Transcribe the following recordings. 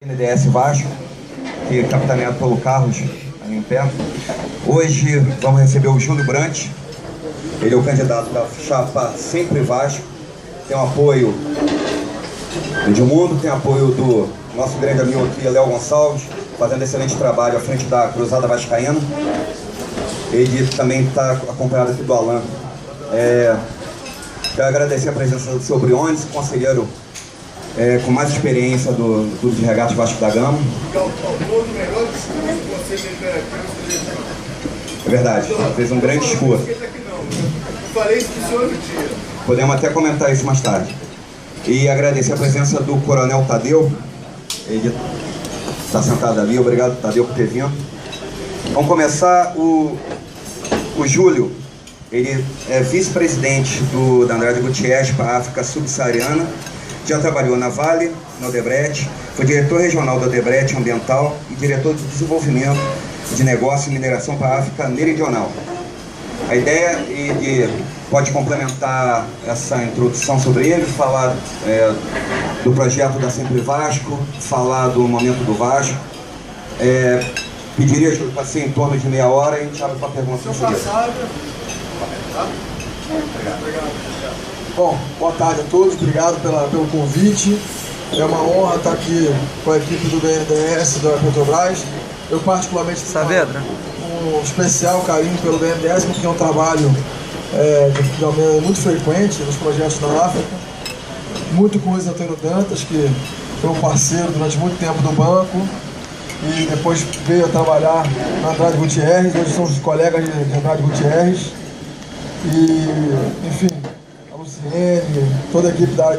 NDS Vasco, que é capitaneado pelo Carlos, ali em pé. Hoje vamos receber o Júlio Brandt. Ele é o candidato da chapa Sempre Vasco. Tem o apoio do Edmundo, tem apoio do nosso grande amigo aqui, Léo Gonçalves, fazendo excelente trabalho à frente da Cruzada Vascaína. Ele também está acompanhado aqui do Alan. Quero agradecer a presença do seu Briones, conselheiro com mais experiência do Clube de Regatas Vasco da Gama. É verdade, fez um grande discurso. Podemos até comentar isso mais tarde. E agradecer a presença do Coronel Tadeu. Ele está sentado ali. Obrigado, Tadeu, por ter vindo. Vamos começar. O Júlio, ele é vice-presidente da Andrade Gutierrez para a África Subsaariana. Já trabalhou na Vale, no Odebrecht, foi diretor regional do Odebrecht Ambiental e diretor de desenvolvimento de negócio e mineração para a África Meridional. A ideia, ele pode complementar essa introdução sobre ele, falar do projeto da Sempre Vasco, falar do momento do Vasco. Pediria para ser em torno de meia hora e a gente abre para perguntas. Obrigado. Bom, boa tarde a todos, obrigado pelo convite. É uma honra estar aqui com a equipe do BNDES da Petrobras. Eu particularmente tenho um especial carinho pelo BNDES, porque é um trabalho de maneira muito frequente nos projetos da África. Muito com o Antônio Dantas, que foi um parceiro durante muito tempo do banco e depois veio a trabalhar na Andrade Gutierrez. Hoje somos colegas de Andrade Gutierrez. E, enfim, toda a equipe da área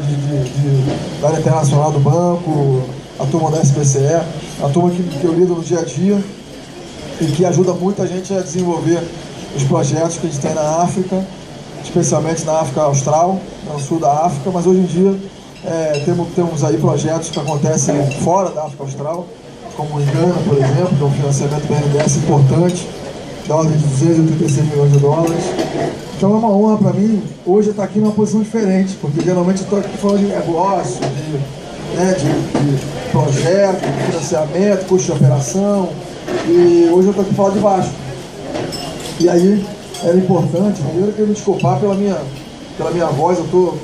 internacional do banco, a turma da SBCE, a turma que eu lido no dia a dia e que ajuda muito a gente a desenvolver os projetos que a gente tem na África, especialmente na África Austral, no sul da África, mas hoje em dia temos aí projetos que acontecem fora da África Austral, como em Gana, por exemplo, que é um financiamento BNDES importante, da ordem de 286 milhões de dólares. Então é uma honra para mim hoje estar aqui numa posição diferente, porque geralmente eu estou aqui falando de negócio, de projeto, de financiamento, custo de operação, e hoje eu estou aqui falando de Vasco. E aí era importante, primeiro, que eu me desculpar pela minha voz. Eu estou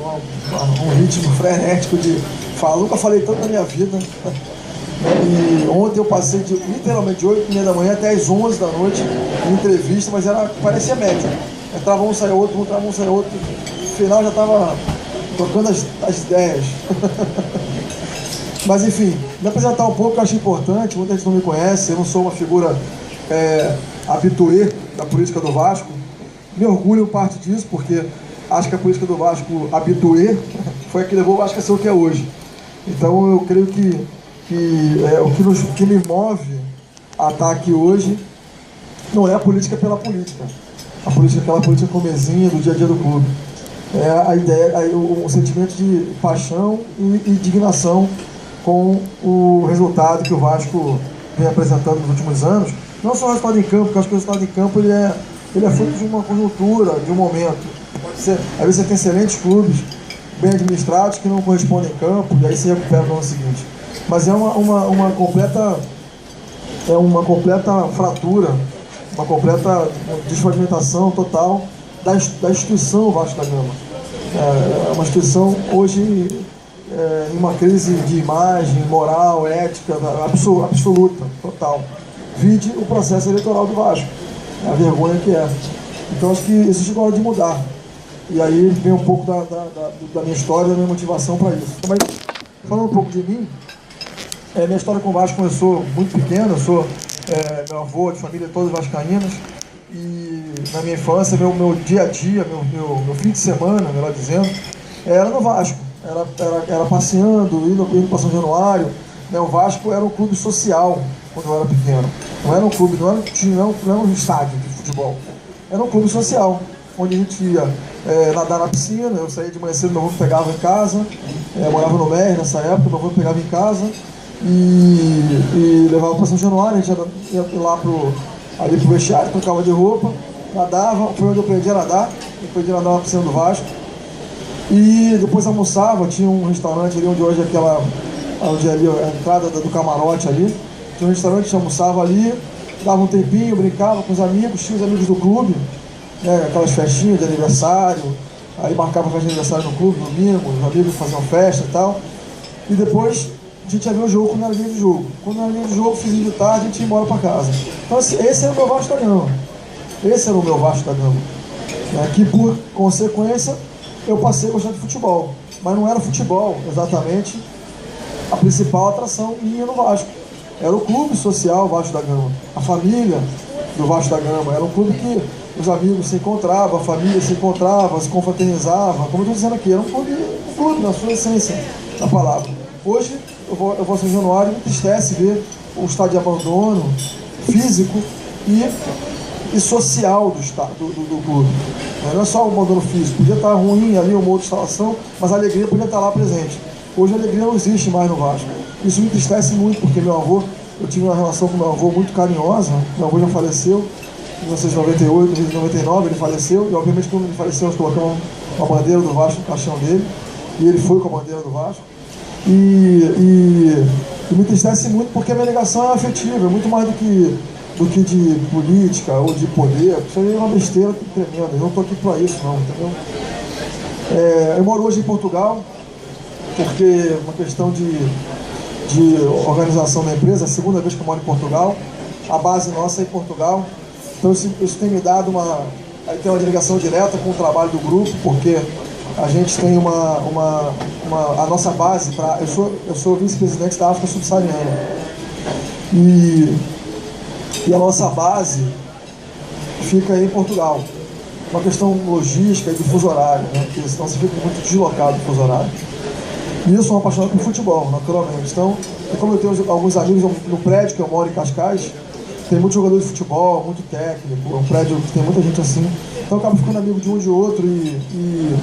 num ritmo frenético de falar, nunca falei tanto na minha vida. E ontem eu passei literalmente de 8h30 da manhã até as 11 da noite em entrevista, mas parecia médico. Entrava um, saia outro, entrava um, saia outro. No final já estava tocando as ideias. Mas enfim, me apresentar um pouco, que eu acho importante. Muita gente não me conhece, eu não sou uma figura habituê da política do Vasco. Me orgulho parte disso, porque acho que a política do Vasco habituê foi a que levou o Vasco a ser o que é hoje. Então eu creio que o que me move a estar aqui hoje não é a política pela política. A política é aquela política comezinha do dia a dia do clube. É a ideia, o sentimento de paixão e indignação com o resultado que o Vasco vem apresentando nos últimos anos. Não só o resultado em campo, porque eu acho que o resultado em campo ele é fruto de uma conjuntura, de um momento. Às vezes você tem excelentes clubes, bem administrados, que não correspondem em campo, e aí se recupera no ano seguinte. Mas é uma completa fratura, uma completa desfragmentação total da instituição Vasco da Gama. É uma instituição hoje em uma crise de imagem, moral, ética, absoluta, total. Vide o processo eleitoral do Vasco, a vergonha que é. Então acho que isso chegou a hora de mudar. E aí vem um pouco da minha história, da minha motivação para isso. Mas falando um pouco de mim, minha história com o Vasco começou muito pequena. Eu sou meu avô de família todos vascaínos, e na minha infância, meu dia a dia, meu fim de semana, melhor dizendo, era no Vasco. Era passeando, indo para São Januário. O Vasco era um clube social quando eu era pequeno. Não era um clube, não era um estádio de futebol. Era um clube social, onde a gente ia nadar na piscina. Eu saía de manhã cedo, meu avô me pegava em casa. Eu morava no MER nessa época, meu avô me pegava em casa e levava para São Januário. A gente ia lá ali pro vestiário, trocava de roupa, nadava. Foi onde eu aprendi a nadar. Eu aprendi a nadar na piscina do Vasco. E depois almoçava, tinha um restaurante ali onde hoje é onde é ali a entrada do camarote ali. Tinha um restaurante, a gente almoçava ali, dava um tempinho, brincava com os amigos, tinha os amigos do clube, né, aquelas festinhas de aniversário, aí marcava festa de aniversário no clube, no domingo, os amigos faziam festa e tal. E depois a gente ia ver o jogo quando era dia de jogo. Quando era dia de jogo, finzinho de tarde, a gente ia embora para casa. Então esse era o meu Vasco da Gama. Esse era o meu Vasco da Gama. Que por consequência eu passei a gostar de futebol. Mas não era futebol exatamente a principal atração minha no Vasco. Era o clube social Vasco da Gama. A família do Vasco da Gama. Era um clube que os amigos se encontravam, a família se encontrava, se confraternizava. Como eu estou dizendo aqui, era um clube na sua essência da palavra. Hoje eu vou a São Januário e me entristece ver o estado de abandono físico e social do clube. Não é só o abandono físico, podia estar ruim ali uma outra instalação, mas a alegria podia estar lá presente. Hoje a alegria não existe mais no Vasco. Isso me entristece muito, porque meu avô, eu tive uma relação com meu avô muito carinhosa. Meu avô já faleceu em 1998, 1999, ele faleceu, e obviamente quando ele faleceu nós colocamos uma bandeira do Vasco no caixão dele, e ele foi com a bandeira do Vasco. E me entristece muito porque a minha ligação é afetiva, é muito mais do que de política ou de poder. Isso aí é uma besteira tremenda, eu não estou aqui para isso não, entendeu? Eu moro hoje em Portugal, porque uma questão de organização da empresa, é a segunda vez que eu moro em Portugal, a base nossa é em Portugal, então isso tem me dado aí tem uma ligação direta com o trabalho do grupo, porque a gente tem a nossa base, eu sou vice-presidente da África Subsaariana, e a nossa base fica aí em Portugal. Uma questão logística e de fuso horário, né? Porque senão você fica muito deslocado do fuso horário. E eu sou um apaixonado por futebol, naturalmente. Então, como eu tenho alguns amigos no prédio que eu moro em Cascais, tem muitos jogadores de futebol, muito técnico, é um prédio que tem muita gente assim. Então eu acabo ficando amigo de um de outro e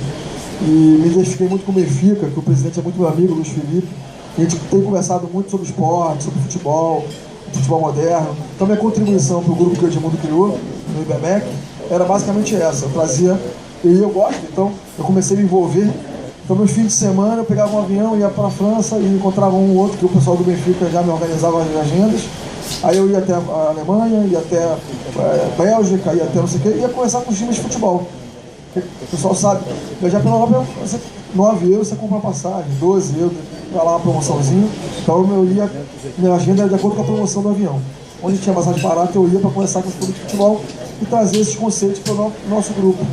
me identifiquei muito com o Benfica, que o presidente é muito meu amigo, Luiz Felipe. A gente tem conversado muito sobre esporte, sobre futebol moderno. Então minha contribuição para o grupo que o Edmundo criou, no IBMEC, era basicamente essa. Eu trazia, e eu gosto, então eu comecei a me envolver. Então meus fins de semana eu pegava um avião, ia para a França e encontrava um ou outro, que o pessoal do Benfica já me organizava as agendas. Aí eu ia até a Alemanha, ia até a Bélgica, ia até não sei o quê, ia conversar com os times de futebol. O pessoal sabe, viajar pela Europa, 9 euros você compra uma passagem, 12 euros, vai lá uma promoçãozinha. Então minha agenda era de acordo com a promoção do avião. Onde tinha passagem barata, eu ia para conversar com os clubes de futebol e trazer esses conceitos para o nosso grupo,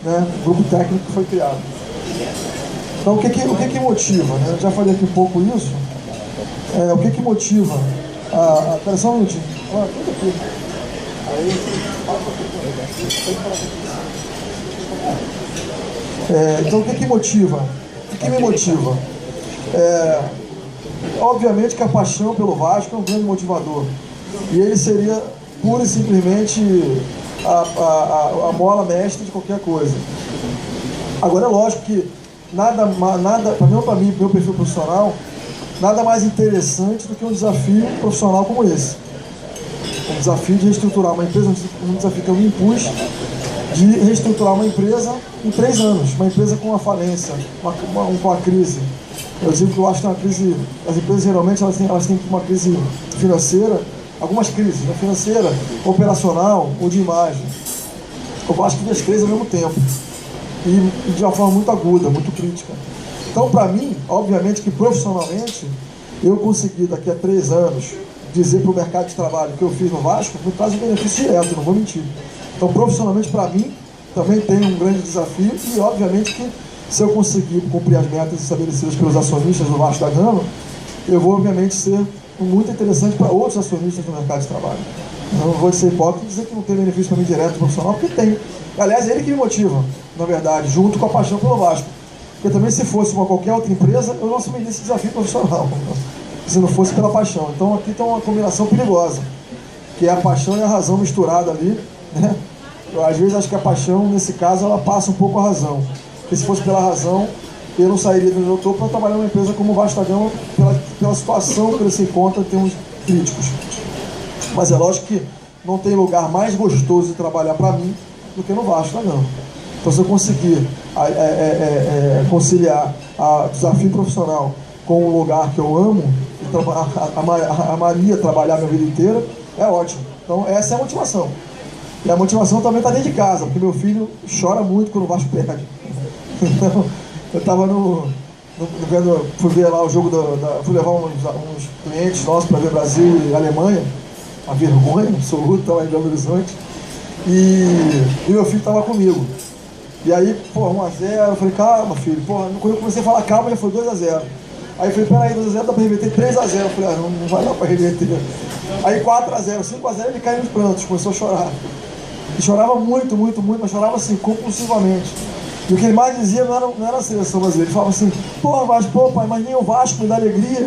né? O grupo técnico que foi criado. Então o que motiva, né? Eu já falei aqui um pouco isso. O que motiva? Espera só um minutinho. Tudo aqui. Então o que motiva? O que me motiva? Obviamente que a paixão pelo Vasco é um grande motivador. E ele seria pura e simplesmente a mola mestre de qualquer coisa. Agora é lógico que nada para mim, meu perfil profissional, nada mais interessante do que um desafio profissional como esse. Um desafio de reestruturar uma empresa, um desafio que eu me impus de reestruturar uma empresa em 3 anos, uma empresa com uma falência, com a crise. Eu digo que eu acho que uma crise, as empresas geralmente elas têm uma crise financeira, algumas crises, né? Financeira, operacional ou de imagem. Eu acho que das 3 ao mesmo tempo e de uma forma muito aguda, muito crítica. Então, para mim, obviamente que profissionalmente, eu consegui daqui a 3 anos dizer para o mercado de trabalho que eu fiz no Vasco, me traz um benefício direto, não vou mentir. Então, profissionalmente, para mim, também tem um grande desafio e, obviamente, que se eu conseguir cumprir as metas estabelecidas pelos acionistas do Vasco da Gama, eu vou, obviamente, ser muito interessante para outros acionistas do mercado de trabalho. Não vou ser hipócrita e dizer que não tem benefício para mim direto profissional, porque tem. Aliás, é ele que me motiva, na verdade, junto com a paixão pelo Vasco. Porque também, se fosse uma qualquer outra empresa, eu não assumiria esse desafio profissional, se não fosse pela paixão. Então, aqui tem uma combinação perigosa, que é a paixão e a razão misturada ali, né? Eu, às vezes, acho que a paixão, nesse caso, ela passa um pouco a razão. Porque se fosse pela razão, eu não sairia do meu topo para trabalhar numa empresa como o Vasco da Gama, pela situação que ele se encontra em termos críticos. Mas é lógico que não tem lugar mais gostoso de trabalhar para mim do que no Vasco da Gama. Então, se eu conseguir conciliar o desafio profissional com um lugar que eu amo, amaria trabalhar minha vida inteira, é ótimo. Então essa é a motivação. E a motivação também está dentro de casa, porque meu filho chora muito quando o Vasco perde. Então, eu estava fui ver lá o jogo fui levar uns clientes nossos para ver Brasil e Alemanha, a vergonha absoluta lá em Belo Horizonte, e meu filho estava comigo. E aí, 1-0, eu falei, calma filho, quando eu comecei a falar calma, já foi 2-0. Aí eu falei, peraí, 2-0 dá pra reverter, 3-0. Eu falei, não vai dar pra reverter. Aí 4-0, 5-0, ele caiu nos prantos, começou a chorar. E chorava muito, muito, muito, mas chorava assim, compulsivamente. E o que ele mais dizia não era a seleção brasileira. Ele falava assim, Vasco, pai, mas nem o Vasco me dá alegria.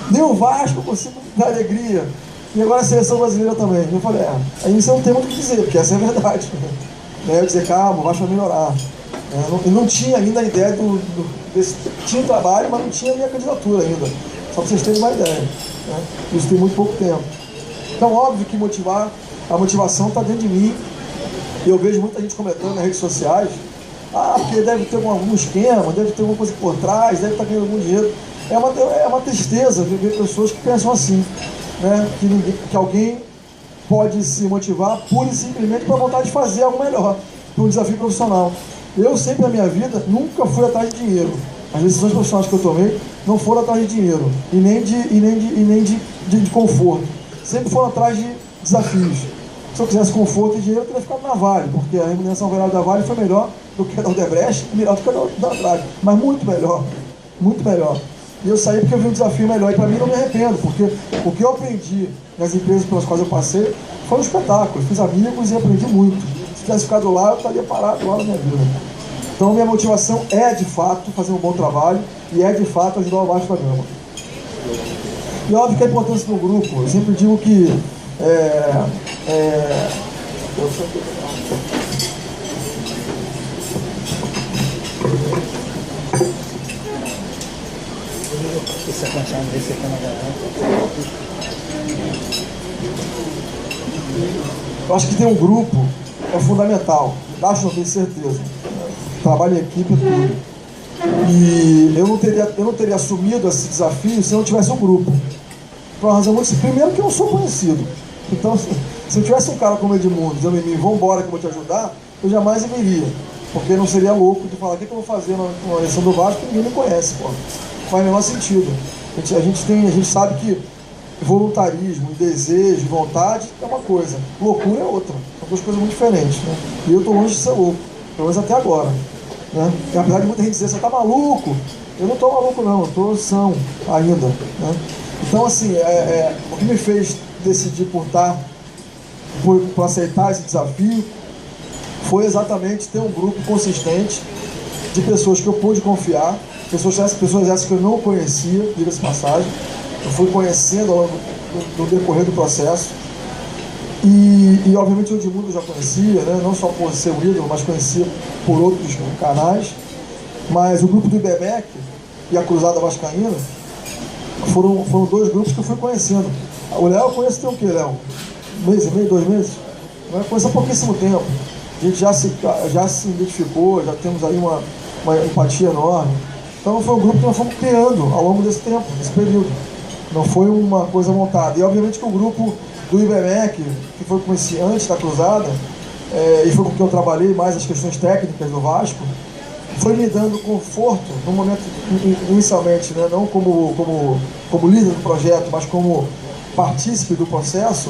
Nem o Vasco consigo me dar alegria. E agora a seleção brasileira também. Eu falei, aí você não tem muito o que dizer, porque essa é a verdade. Eu dizer, calma, o Vasco vai melhorar. E não tinha ainda a ideia tinha trabalho, mas não tinha a minha candidatura ainda. Só para vocês terem uma ideia. Isso tem muito pouco tempo. Então, óbvio que a motivação está dentro de mim. E eu vejo muita gente comentando nas redes sociais, porque deve ter algum esquema, deve ter alguma coisa por trás, deve estar ganhando algum dinheiro. É uma tristeza ver pessoas que pensam assim, né? Que alguém pode se motivar pura e simplesmente para vontade de fazer algo melhor, para um desafio profissional. Eu sempre na minha vida nunca fui atrás de dinheiro. As decisões profissionais que eu tomei não foram atrás de dinheiro e nem de conforto. Sempre foram atrás de desafios. Se eu quisesse conforto e dinheiro, eu teria ficado na Vale, porque a remuneração variável da Vale foi melhor do que a da Odebrecht e melhor do que a da Andrade, mas muito melhor, muito melhor. E eu saí porque eu vi um desafio melhor, e para mim não me arrependo, porque o que eu aprendi nas empresas pelas quais eu passei foi um espetáculo. Eu fiz amigos e aprendi muito. Se tivesse ficado lá, eu estaria parado lá na minha vida. Então minha motivação é de fato fazer um bom trabalho e é de fato ajudar o Vasco da Gama. E óbvio que a importância do grupo, eu sempre digo que eu acho que ter um grupo é fundamental. Acho, não tenho certeza. Trabalho em equipe e tudo. E eu não teria assumido esse desafio se eu não tivesse um grupo. Por uma razão muito simples. Primeiro que eu não sou conhecido. Então, se eu tivesse um cara como Edmundo dizendo em mim, vamos embora que eu vou te ajudar, eu jamais viria. Porque eu não seria louco de falar, o que eu vou fazer na eleição do Vasco, que ninguém me conhece, pô. Não faz o menor sentido. A gente sabe que voluntarismo, desejo, vontade é uma coisa, loucura é outra. São duas coisas muito diferentes, né? E eu estou longe de ser louco, pelo menos até agora, né? E apesar de muita gente dizer, você está maluco? Eu não estou maluco não, eu estou são ainda, né? Então assim, o que me fez decidir por aceitar esse desafio foi exatamente ter um grupo consistente de pessoas que eu pude confiar, pessoas essas que eu não conhecia, diga-se de passagem. Eu fui conhecendo ao longo do decorrer do processo. E obviamente o Edmundo eu já conhecia, né? Não só por ser o ídolo, mas conhecia por outros canais. Mas o grupo do IBMEC e a Cruzada Vascaína foram dois grupos que eu fui conhecendo. O Léo eu conheço tem o quê, Léo? Um mês e meio, 2 meses? Eu conheço há pouquíssimo tempo. A gente já se identificou, já temos aí uma empatia enorme. Então foi um grupo que nós fomos criando ao longo desse tempo, desse período. Não foi uma coisa montada. E obviamente que o grupo do IBMEC, que foi conhecido antes da Cruzada, e foi com que eu trabalhei mais as questões técnicas do Vasco, foi me dando conforto no momento, inicialmente, né, não como líder do projeto, mas como partícipe do processo,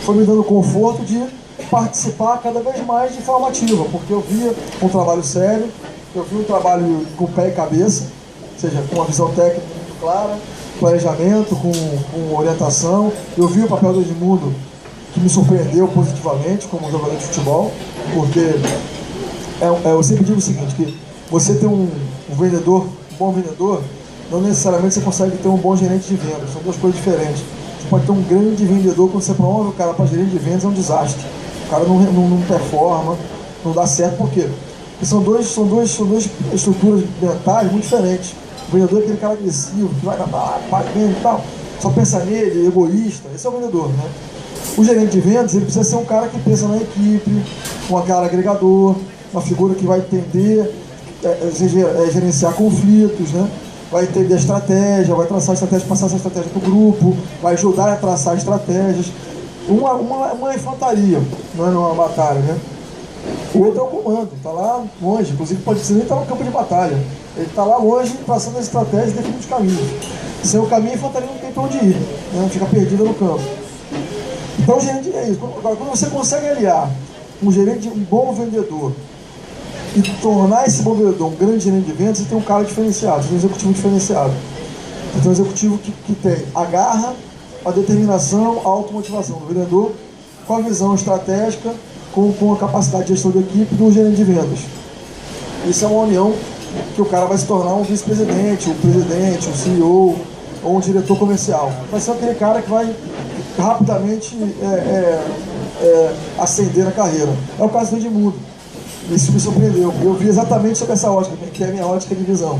foi me dando conforto de participar cada vez mais de forma ativa, porque eu via um trabalho sério, eu vi um trabalho com pé e cabeça, ou seja, com uma visão técnica muito clara, planejamento, com orientação. Eu vi o papel do Edmundo, que me surpreendeu positivamente como jogador de futebol, porque eu sempre digo o seguinte, que você ter um bom vendedor, não necessariamente você consegue ter um bom gerente de vendas, são duas coisas diferentes. Você pode ter um grande vendedor, quando você promove o cara para gerente de vendas, é um desastre. O cara não performa, não dá certo, por quê? Porque são duas estruturas mentais muito diferentes. O vendedor é aquele cara agressivo, que vai vende e tal, só pensa nele, egoísta, esse é o vendedor, né? O gerente de vendas, ele precisa ser um cara que pensa na equipe, um cara agregador, uma figura que vai entender, gerenciar conflitos, né? vai entender a estratégia, vai traçar a estratégia, passar essa estratégia para o grupo, vai ajudar a traçar estratégias. Uma infantaria, não é numa batalha, né? O outro é o comando, está lá longe, inclusive pode ser nem estar no campo de batalha. Ele está lá longe, traçando as estratégias e definindo os caminhos. Sem o caminho, a infantaria não tem para onde ir, né? Fica perdida no campo. Então o gerente é isso. Agora, quando você consegue aliar um gerente, um bom vendedor, e tornar esse bom vendedor um grande gerente de vendas, você tem um cara diferenciado, você tem um executivo diferenciado. Você tem um executivo que tem a garra, a determinação, a automotivação do vendedor, com a visão estratégica, com a capacidade de gestão de equipe do gerente de vendas. Isso é uma união que o cara vai se tornar um vice-presidente, um presidente, um CEO ou um diretor comercial. Vai ser aquele cara que vai rapidamente ascender na carreira. É o caso do Edmundo. Isso me surpreendeu. Eu vi exatamente sobre essa ótica, que é a minha ótica de visão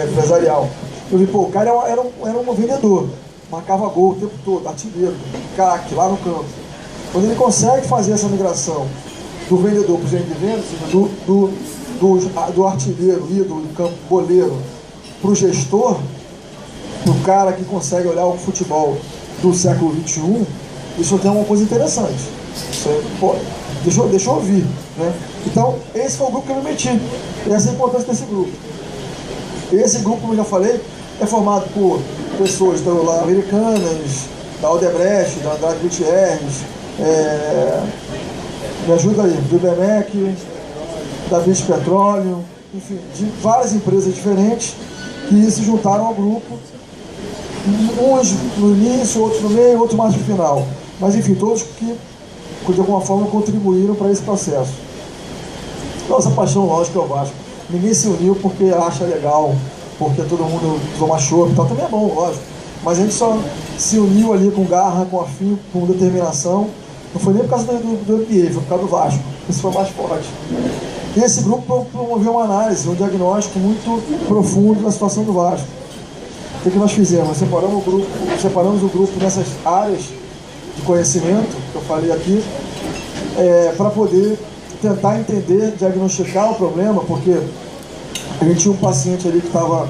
empresarial. Eu vi, pô, o cara era um vendedor, marcava gol o tempo todo, artilheiro, craque, lá no campo. Quando ele consegue fazer essa migração do vendedor para o gerente de vendas, do artilheiro, ídolo do campo, goleiro, para o gestor, para o cara que consegue olhar o futebol do século XXI, isso tem uma coisa interessante. Isso aí, pô, deixa eu ouvir, né? Então, esse foi o grupo que eu me meti. E essa é a importância desse grupo. Esse grupo, como eu já falei, é formado por pessoas da Americanas, da Odebrecht, da Andrade Gutierrez, me ajuda aí, do IBMEC, da British Petroleum, enfim, de várias empresas diferentes que se juntaram ao grupo, uns no início, outros no meio, outros mais no final. Mas enfim, todos que de alguma forma contribuíram para esse processo. Nossa paixão, lógico, é o Vasco. Ninguém se uniu porque acha legal, porque todo mundo toma chopp e tal, também é bom, lógico. Mas a gente só se uniu ali com garra, com afinco, com determinação. Não foi nem por causa do MBA, foi por causa do Vasco. Esse foi o mais forte. E esse grupo promoveu uma análise, um diagnóstico muito profundo da situação do Vasco. O que nós fizemos? Separamos o grupo nessas áreas de conhecimento, que eu falei aqui, para poder tentar entender, diagnosticar o problema, porque a gente tinha um paciente ali que estava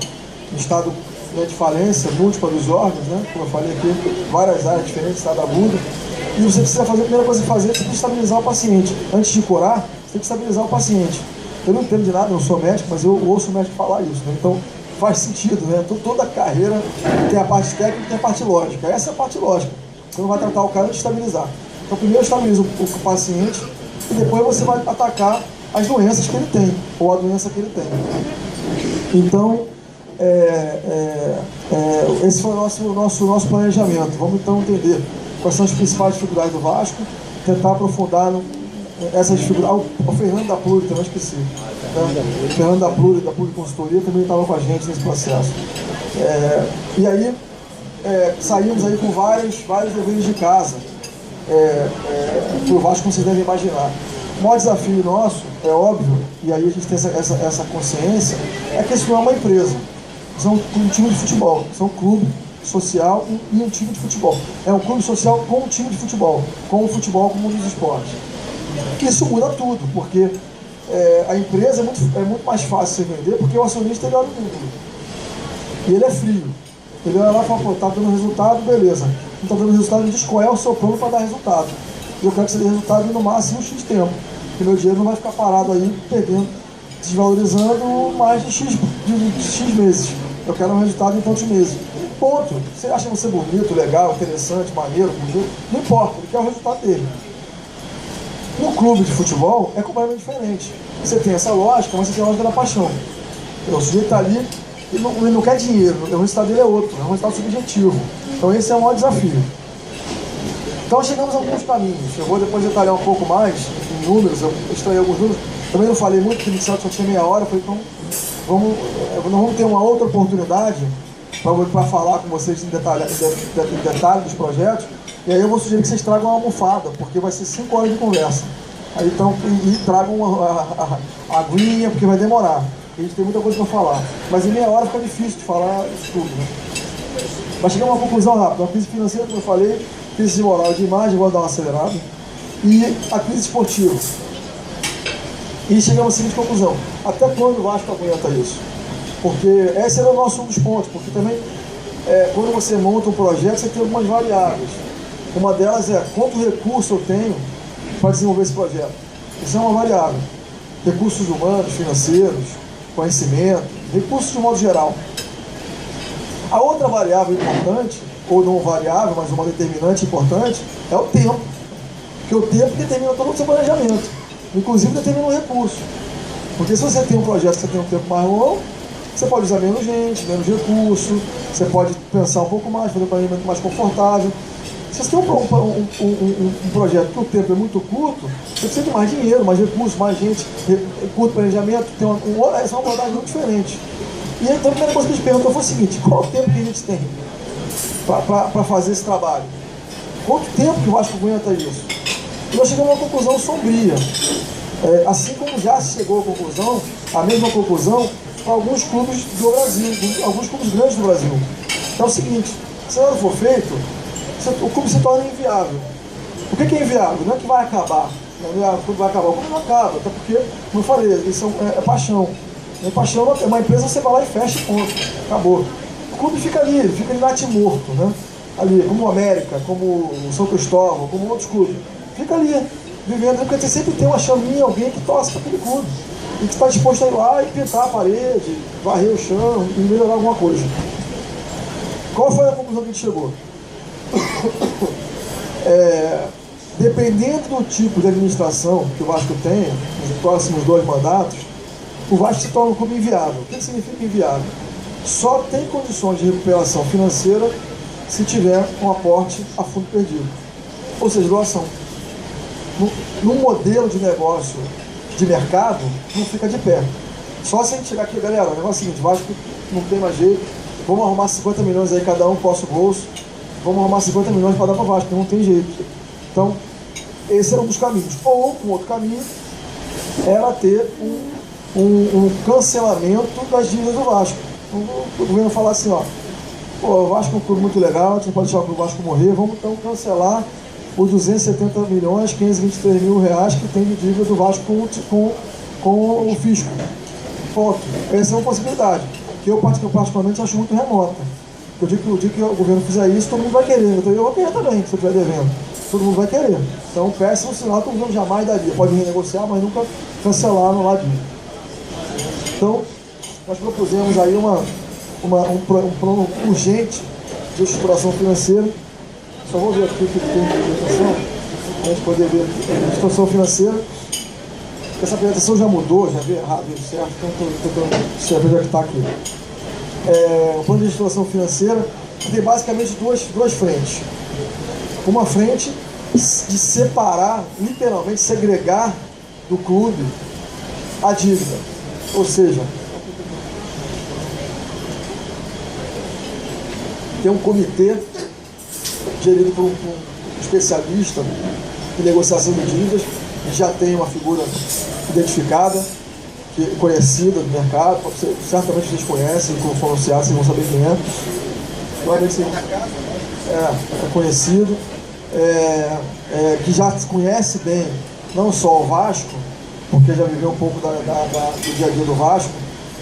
em estado de falência múltipla dos órgãos, né? Como eu falei aqui, várias áreas diferentes, estado agudo, e você precisa fazer, a primeira coisa que fazer, você tem que estabilizar o paciente. Antes de curar, você tem que estabilizar o paciente. Eu não entendo de nada, não sou médico, mas eu ouço o médico falar isso, né? Então faz sentido, né? Toda a carreira tem a parte técnica e tem a parte lógica. Essa é a parte lógica. Você não vai tratar o cara antes de estabilizar. Então primeiro estabiliza o paciente e depois você vai atacar as doenças que ele tem, ou a doença que ele tem. Então, esse foi o nosso planejamento. Vamos então entender quais são as principais dificuldades do Vasco, tentar aprofundar essas dificuldades. O Fernando da Pluri também esqueci. O Fernando da Pluri Consultoria também estava com a gente nesse processo. E aí, saímos aí com vários deveres de casa, que o Vasco, como vocês devem imaginar. O maior desafio nosso, é óbvio, e aí a gente tem essa consciência, é que isso não é uma empresa, são um time de futebol, são um clube social e um time de futebol. É um clube social com um time de futebol, com o futebol como um dos esportes. Isso muda tudo, porque a empresa é muito mais fácil de vender, porque o acionista ele olha o número. E ele é frio. Ele olha lá e fala, pô, tá dando resultado, beleza. Não tá dando resultado, ele diz qual é o seu plano para dar resultado. E eu quero que você dê resultado em no máximo X tempo. Porque meu dinheiro não vai ficar parado aí, perdendo, desvalorizando mais de X meses. Eu quero um resultado em tantos meses. Ponto. Você acha você bonito, legal, interessante, maneiro, bonito, não importa, ele quer o resultado dele. No clube de futebol é completamente diferente. Você tem essa lógica, mas você tem a lógica da paixão. O sujeito está ali, ele não quer dinheiro, o resultado dele é outro, é um resultado subjetivo. Então esse é o maior desafio. Então chegamos a alguns caminhos. Eu vou depois detalhar um pouco mais em números, eu extraí alguns números. Também não falei muito, porque o inicial só tinha meia hora, eu falei, então nós vamos ter uma outra oportunidade para falar com vocês em detalhe dos projetos. E aí eu vou sugerir que vocês tragam uma almofada, porque vai ser 5 horas de conversa. Aí então, e tragam a aguinha, porque vai demorar. A gente tem muita coisa para falar. Mas em meia hora fica difícil de falar isso tudo, né? Mas chegamos a uma conclusão rápida. A crise financeira, como eu falei, crise de moral de imagem, vou dar uma acelerada. E a crise esportiva. E chegamos à seguinte conclusão. Até quando o Vasco aguenta isso? Porque esse era o nosso um dos pontos, porque também, quando você monta um projeto, você tem algumas variáveis. Uma delas é quanto recurso eu tenho para desenvolver esse projeto. Isso é uma variável. Recursos humanos, financeiros, conhecimento, recursos de modo geral. A outra variável importante, ou não variável, mas uma determinante importante, é o tempo. Porque o tempo determina todo o seu planejamento, inclusive determina o recurso. Porque se você tem um projeto que você tem um tempo mais longo, você pode usar menos gente, menos recurso, você pode pensar um pouco mais, fazer um planejamento mais confortável. Se você tem um projeto que o tempo é muito curto, você precisa de mais dinheiro, mais recursos, mais gente, curto planejamento, essa é uma abordagem muito diferente. E aí, então a primeira coisa que a gente perguntou foi o seguinte: qual o tempo que a gente tem para fazer esse trabalho? Quanto tempo que o Vasco aguenta isso? E nós chegamos a uma conclusão sombria. Assim como já se chegou à conclusão, a mesma conclusão para alguns clubes do Brasil, alguns clubes grandes do Brasil. É o seguinte: se nada for feito, o clube se torna inviável. O que é inviável? Não é que vai acabar. O clube vai acabar. O clube não acaba, até porque, como eu falei, isso é paixão. Paixão é uma empresa, você vai lá e fecha e ponto. Acabou. O clube fica ali natimorto, né? Ali, como o América, como o São Cristóvão, como outros clubes. Fica ali, vivendo, porque sempre tem uma chaminha, alguém que torce para aquele clube. E que está disposto a ir lá e pintar a parede, varrer o chão e melhorar alguma coisa. Qual foi a conclusão que a gente chegou? Dependendo do tipo de administração que o Vasco tenha, nos próximos 2 mandatos, o Vasco se torna um clube inviável. O que significa inviável? Só tem condições de recuperação financeira se tiver um aporte a fundo perdido. Ou seja, doação. No modelo de negócio de mercado, não fica de pé. Só se a gente chegar aqui, galera, o negócio é o seguinte: Vasco não tem mais jeito, vamos arrumar 50 milhões aí, cada um posta o bolso, vamos arrumar 50 milhões para dar para o Vasco, não tem jeito. Então, esse era um dos caminhos. Ou, um outro caminho, era ter um cancelamento das dívidas do Vasco. O governo falar assim: ó, o Vasco é um clube muito legal, a gente não pode deixar o Vasco morrer, vamos então cancelar os 270 milhões, 523 mil reais que tem de dívida do Vasco com o fisco. Ponto. Essa é uma possibilidade, que eu particularmente acho muito remota. Eu digo que o dia que o governo fizer isso, todo mundo vai querer. Então eu vou querer também, se eu estiver devendo. Todo mundo vai querer. Então, um péssimo sinal que o governo jamais daria. Pode renegociar, mas nunca cancelar no lado disso. Então, nós propusemos aí um plano urgente de estruturação financeira. Só vou ver aqui o que tem de apresentação, para a gente poder ver a estruturação financeira. Essa apresentação já mudou, já veio errado, veio certo, então estou tentando saber onde é que está aqui. O plano de estruturação financeira tem basicamente duas frentes. Uma frente de separar, literalmente segregar do clube a dívida. Ou seja, tem um comitê gerido por um especialista em negociação de dívidas, que já tem uma figura identificada, conhecida do mercado, certamente vocês conhecem, como for anunciado, vocês vão saber quem é. Provavelmente é conhecido, que já conhece bem não só o Vasco, porque já viveu um pouco do dia a dia do Vasco,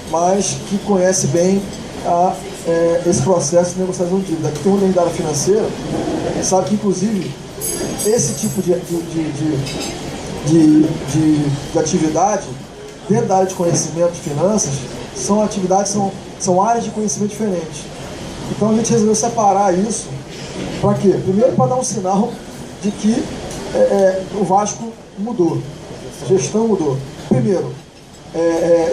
mas que conhece bem esse processo de negociação de dívida. Aqui tem uma unidade financeira, sabe que inclusive esse tipo de atividade dentro da área de conhecimento de finanças são atividades, são áreas de conhecimento diferentes. Então a gente resolveu separar isso. Para quê? Primeiro, para dar um sinal de que o Vasco mudou, a gestão mudou. Primeiro,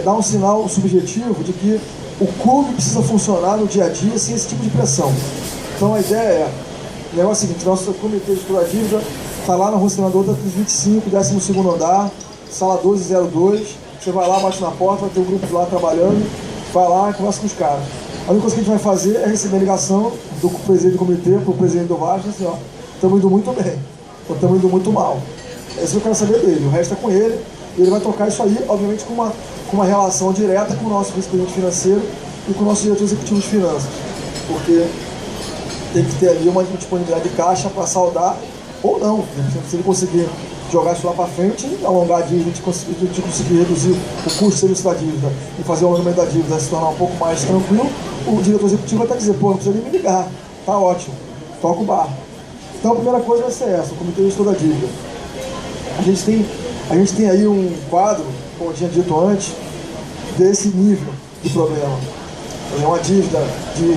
dar um sinal subjetivo de que o clube precisa funcionar no dia a dia sem esse tipo de pressão. Então a ideia o negócio é o seguinte: nosso comitê de estrutura dívida está lá na Rua Senador da 25, 12º andar, sala 1202. Você vai lá, bate na porta, vai ter um grupo lá trabalhando, vai lá e conversa com os caras. A única coisa que a gente vai fazer é receber a ligação do presidente do comitê para o presidente do Vasco, assim, ó, estamos indo muito bem, ou estamos indo muito mal. É isso que eu quero saber dele, o resto é com ele, e ele vai tocar isso aí, obviamente, com uma relação direta com o nosso vice-presidente financeiro e com o nosso diretor executivo de finanças, porque tem que ter ali uma disponibilidade de caixa para saldar ou não. Se ele conseguir jogar isso lá para frente, alongar a dívida, a gente conseguir reduzir o custo de serviço da dívida e fazer o alongamento da dívida se tornar um pouco mais tranquilo, o diretor executivo vai até dizer, pô, não precisa nem me ligar, tá ótimo, toca o barco. Então a primeira coisa vai ser essa, o Comitê de Gestor da Dívida. A gente tem aí um quadro, como eu tinha dito antes, desse nível de problema. É uma dívida de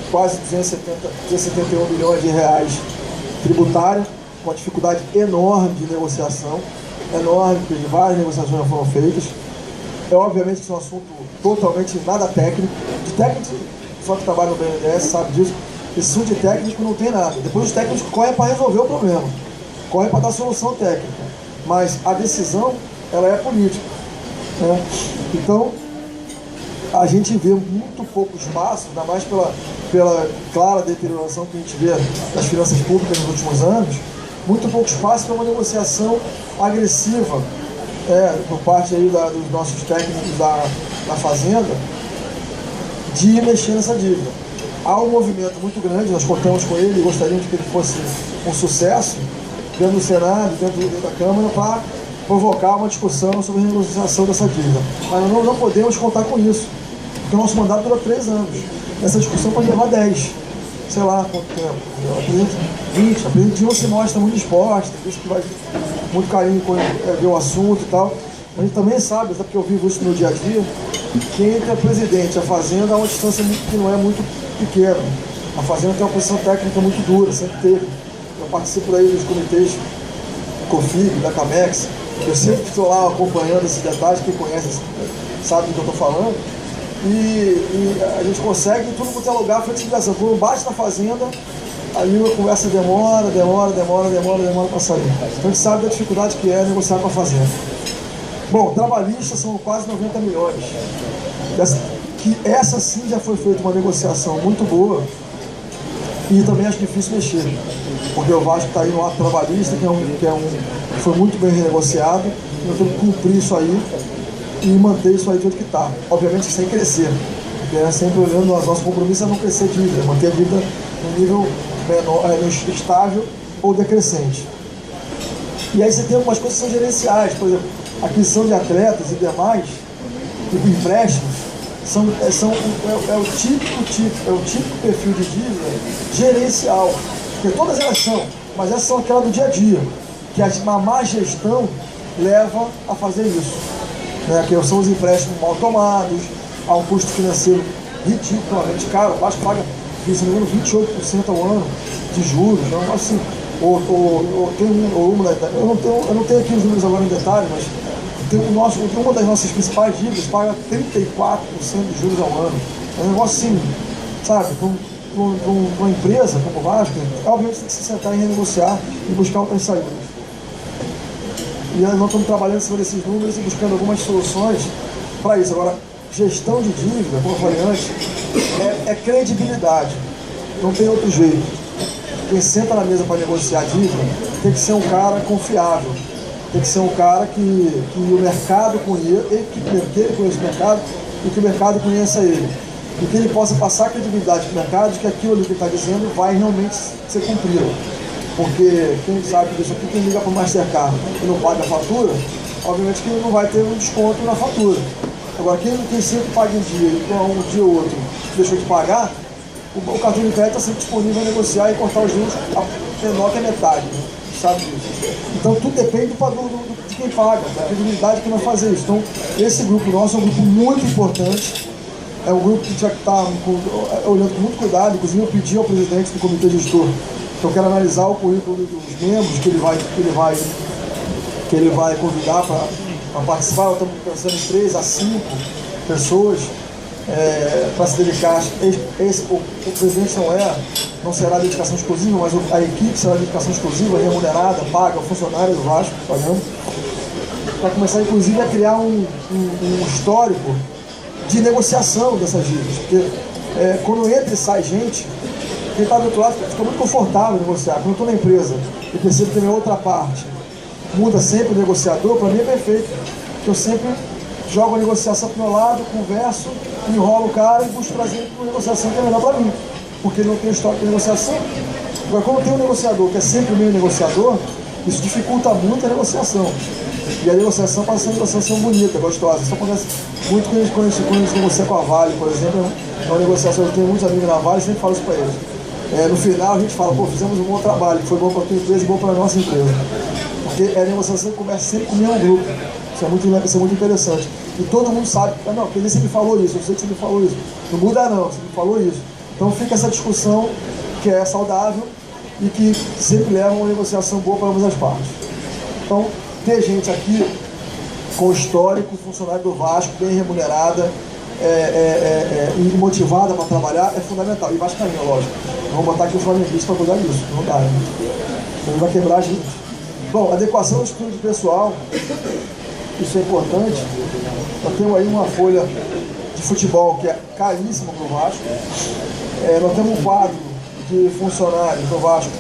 quase 271 bilhões de reais tributária, com uma dificuldade enorme de negociação, enorme, porque várias negociações já foram feitas. É obviamente que é um assunto totalmente nada técnico. De técnico, só que trabalha no BNDES sabe disso, esse assunto de técnico não tem nada. Depois os técnicos correm para resolver o problema, correm para dar solução técnica. Mas a decisão, ela é política, né? Então, a gente vê muito pouco espaço, ainda mais pela clara deterioração que a gente vê das finanças públicas nos últimos anos, muito pouco espaço para uma negociação agressiva por parte aí dos nossos técnicos da Fazenda de mexer nessa dívida. Há um movimento muito grande, nós contamos com ele e gostaríamos que ele fosse um sucesso dentro do Senado, dentro da Câmara, para provocar uma discussão sobre a renegociação dessa dívida. Mas nós não podemos contar com isso, porque o nosso mandato dura 3 anos. Essa discussão pode levar 10, sei lá quanto tempo. A presidente Dilma se mostra muito disposta, disse que vai muito carinho ver o assunto e tal. A gente também sabe, até porque eu vivo isso no dia a dia, que entre a presidente e a Fazenda há uma distância que não é muito pequena. A Fazenda tem uma posição técnica muito dura, sempre teve. Eu participo aí dos comitês da COFIG, da CAMEX, eu sempre estou lá acompanhando esses detalhes, quem conhece sabe do que eu estou falando, e a gente consegue em tudo quanto é lugar flexibilização. Quando bate na Fazenda, aí a conversa demora para sair. Então a gente sabe da dificuldade que é negociar com a Fazenda. Bom, trabalhistas são quase 90 milhões. Essa sim já foi feita uma negociação muito boa e também acho difícil mexer, porque o Vasco está aí no ato trabalhista, que foi muito bem renegociado, e nós temos que cumprir isso aí e manter isso aí do jeito que está. Obviamente sem crescer, porque sempre olhando os nossos compromissos a não crescer dívida, manter a dívida no nível menor, estável ou decrescente. E aí você tem algumas coisas que são gerenciais, por exemplo, aquisição de atletas e demais, tipo empréstimos, é o típico perfil de dívida gerencial, porque todas elas são, mas essas são aquelas do dia a dia, que a má gestão leva a fazer isso, né? Que são os empréstimos mal tomados, há um custo financeiro ridiculamente caro, o Vasco paga, se não me engano, 28% ao ano de juros, então assim, eu não tenho aqui os números agora em detalhe, mas uma das nossas principais dívidas paga 34% de juros ao ano. É um negócio assim, sabe, para uma empresa como o Vasco, obviamente tem que se sentar e renegociar e buscar outras saídas. E nós estamos trabalhando sobre esses números e buscando algumas soluções para isso. Agora, gestão de dívida, como eu falei antes, é credibilidade, não tem outro jeito. Quem senta na mesa para negociar a dívida tem que ser um cara confiável. Tem que ser um cara que o mercado conheça, que ele conheça o mercado e que o mercado conheça ele. E que ele possa passar credibilidade para o mercado de que aquilo ali que ele está dizendo vai realmente ser cumprido. Porque quem sabe disso aqui, quem liga para o Mastercard e não paga a fatura, obviamente que ele não vai ter um desconto na fatura. Agora, quem sempre paga em dia e um dia ou outro deixou de pagar, o cartão de crédito está sempre disponível a negociar e cortar os juros menor que a metade. Sabe disso. Então tudo depende de quem paga, da credibilidade que vai fazer isso. Então esse grupo nosso é um grupo muito importante, é um grupo que já está olhando com muito cuidado. Inclusive eu pedi ao presidente do comitê gestor que eu quero analisar o currículo dos membros que ele vai convidar para participar. Estamos pensando em 3 a 5 pessoas para se dedicar. O presidente não será dedicação exclusiva, mas a equipe será dedicação exclusiva, remunerada, paga, funcionário do Vasco, pagando, para começar inclusive a criar um histórico de negociação dessas dívidas, porque quando entra e sai gente, quem está do outro lado fica muito confortável em negociar. Quando eu estou na empresa e percebo que a minha outra parte muda sempre o negociador, para mim é perfeito, porque eu sempre jogo a negociação para o meu lado, converso, enrolo o cara e busco trazer uma negociação que é melhor para mim, porque ele não tem histórico de negociação, Agora, quando tem um negociador que é sempre o meio negociador, isso dificulta muito a negociação. E a negociação passa a ser uma negociação bonita, gostosa. Isso acontece muito quando a gente negocia com a Vale, por exemplo. É uma negociação, eu tenho muitos amigos na Vale e sempre falo isso para eles. No final a gente fala, pô, fizemos um bom trabalho, que foi bom para a tua empresa e bom para a nossa empresa. Porque a negociação começa sempre com o mesmo grupo. Isso é muito interessante. E todo mundo sabe, não, porque você me falou isso, eu sei que você me falou isso. Não muda não, você me falou isso. Então fica essa discussão que é saudável e que sempre leva a uma negociação boa para ambas as partes. Então, ter gente aqui com histórico, funcionário do Vasco, bem remunerada e motivada para trabalhar é fundamental. E vascaíno, lógico. Vamos botar aqui o flamenguista para cuidar disso. Não dá, né? Ele vai quebrar a gente. Bom, adequação do estudo de pessoal, isso é importante. Nós temos aí uma folha de futebol que é caríssima para o Vasco. Nós temos um quadro de funcionários do Vasco,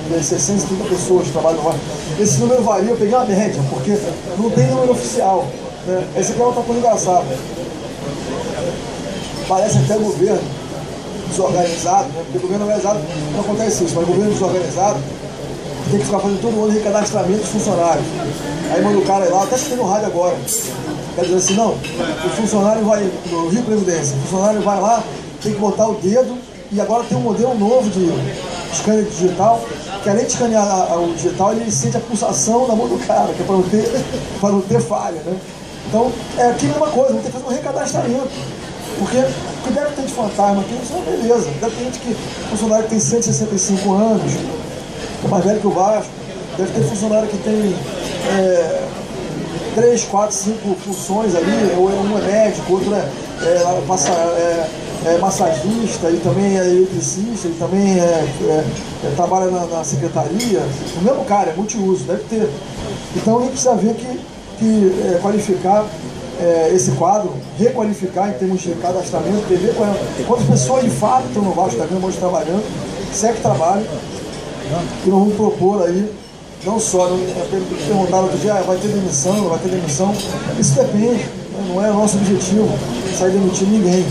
de 630 pessoas que trabalham no Vasco. Esse número varia, eu peguei uma média, porque não tem número oficial. Né? Esse aqui é outra coisa engraçada. Parece até governo desorganizado, né? Porque governo organizado não acontece isso, mas governo desorganizado tem que ficar fazendo todo ano recadastramento de funcionários. Aí manda o cara lá, até escutei no rádio agora. Quer dizer assim, não, o funcionário vai no Rio Previdência, o funcionário vai lá, tem que botar o dedo, e agora tem um modelo novo de scanner digital, que além de escanear o digital, ele sente a pulsação na mão do cara, que é para não ter falha, né? Então, é aqui a mesma coisa, vamos ter que fazer um recadastramento. Porque o que deve ter de fantasma aqui, isso é uma beleza. Deve ter gente que, funcionário que tem 165 anos, que é mais velho que o Vasco, deve ter funcionário que tem 3, 4, 5 funções ali, ou um é médico, outro é massagista, ele também é eletricista, ele também trabalha na secretaria. O mesmo cara, é multiuso, deve ter. Então a gente precisa ver que qualificar esse quadro, requalificar em termos de cadastramento, ver quantas pessoas de fato estão no Vasco da Gama hoje trabalhando, segue trabalho, e nós vamos propor aí, não só, perguntaram outro dia, vai ter demissão, não vai ter demissão, isso depende, né? Não é o nosso objetivo sair demitindo ninguém,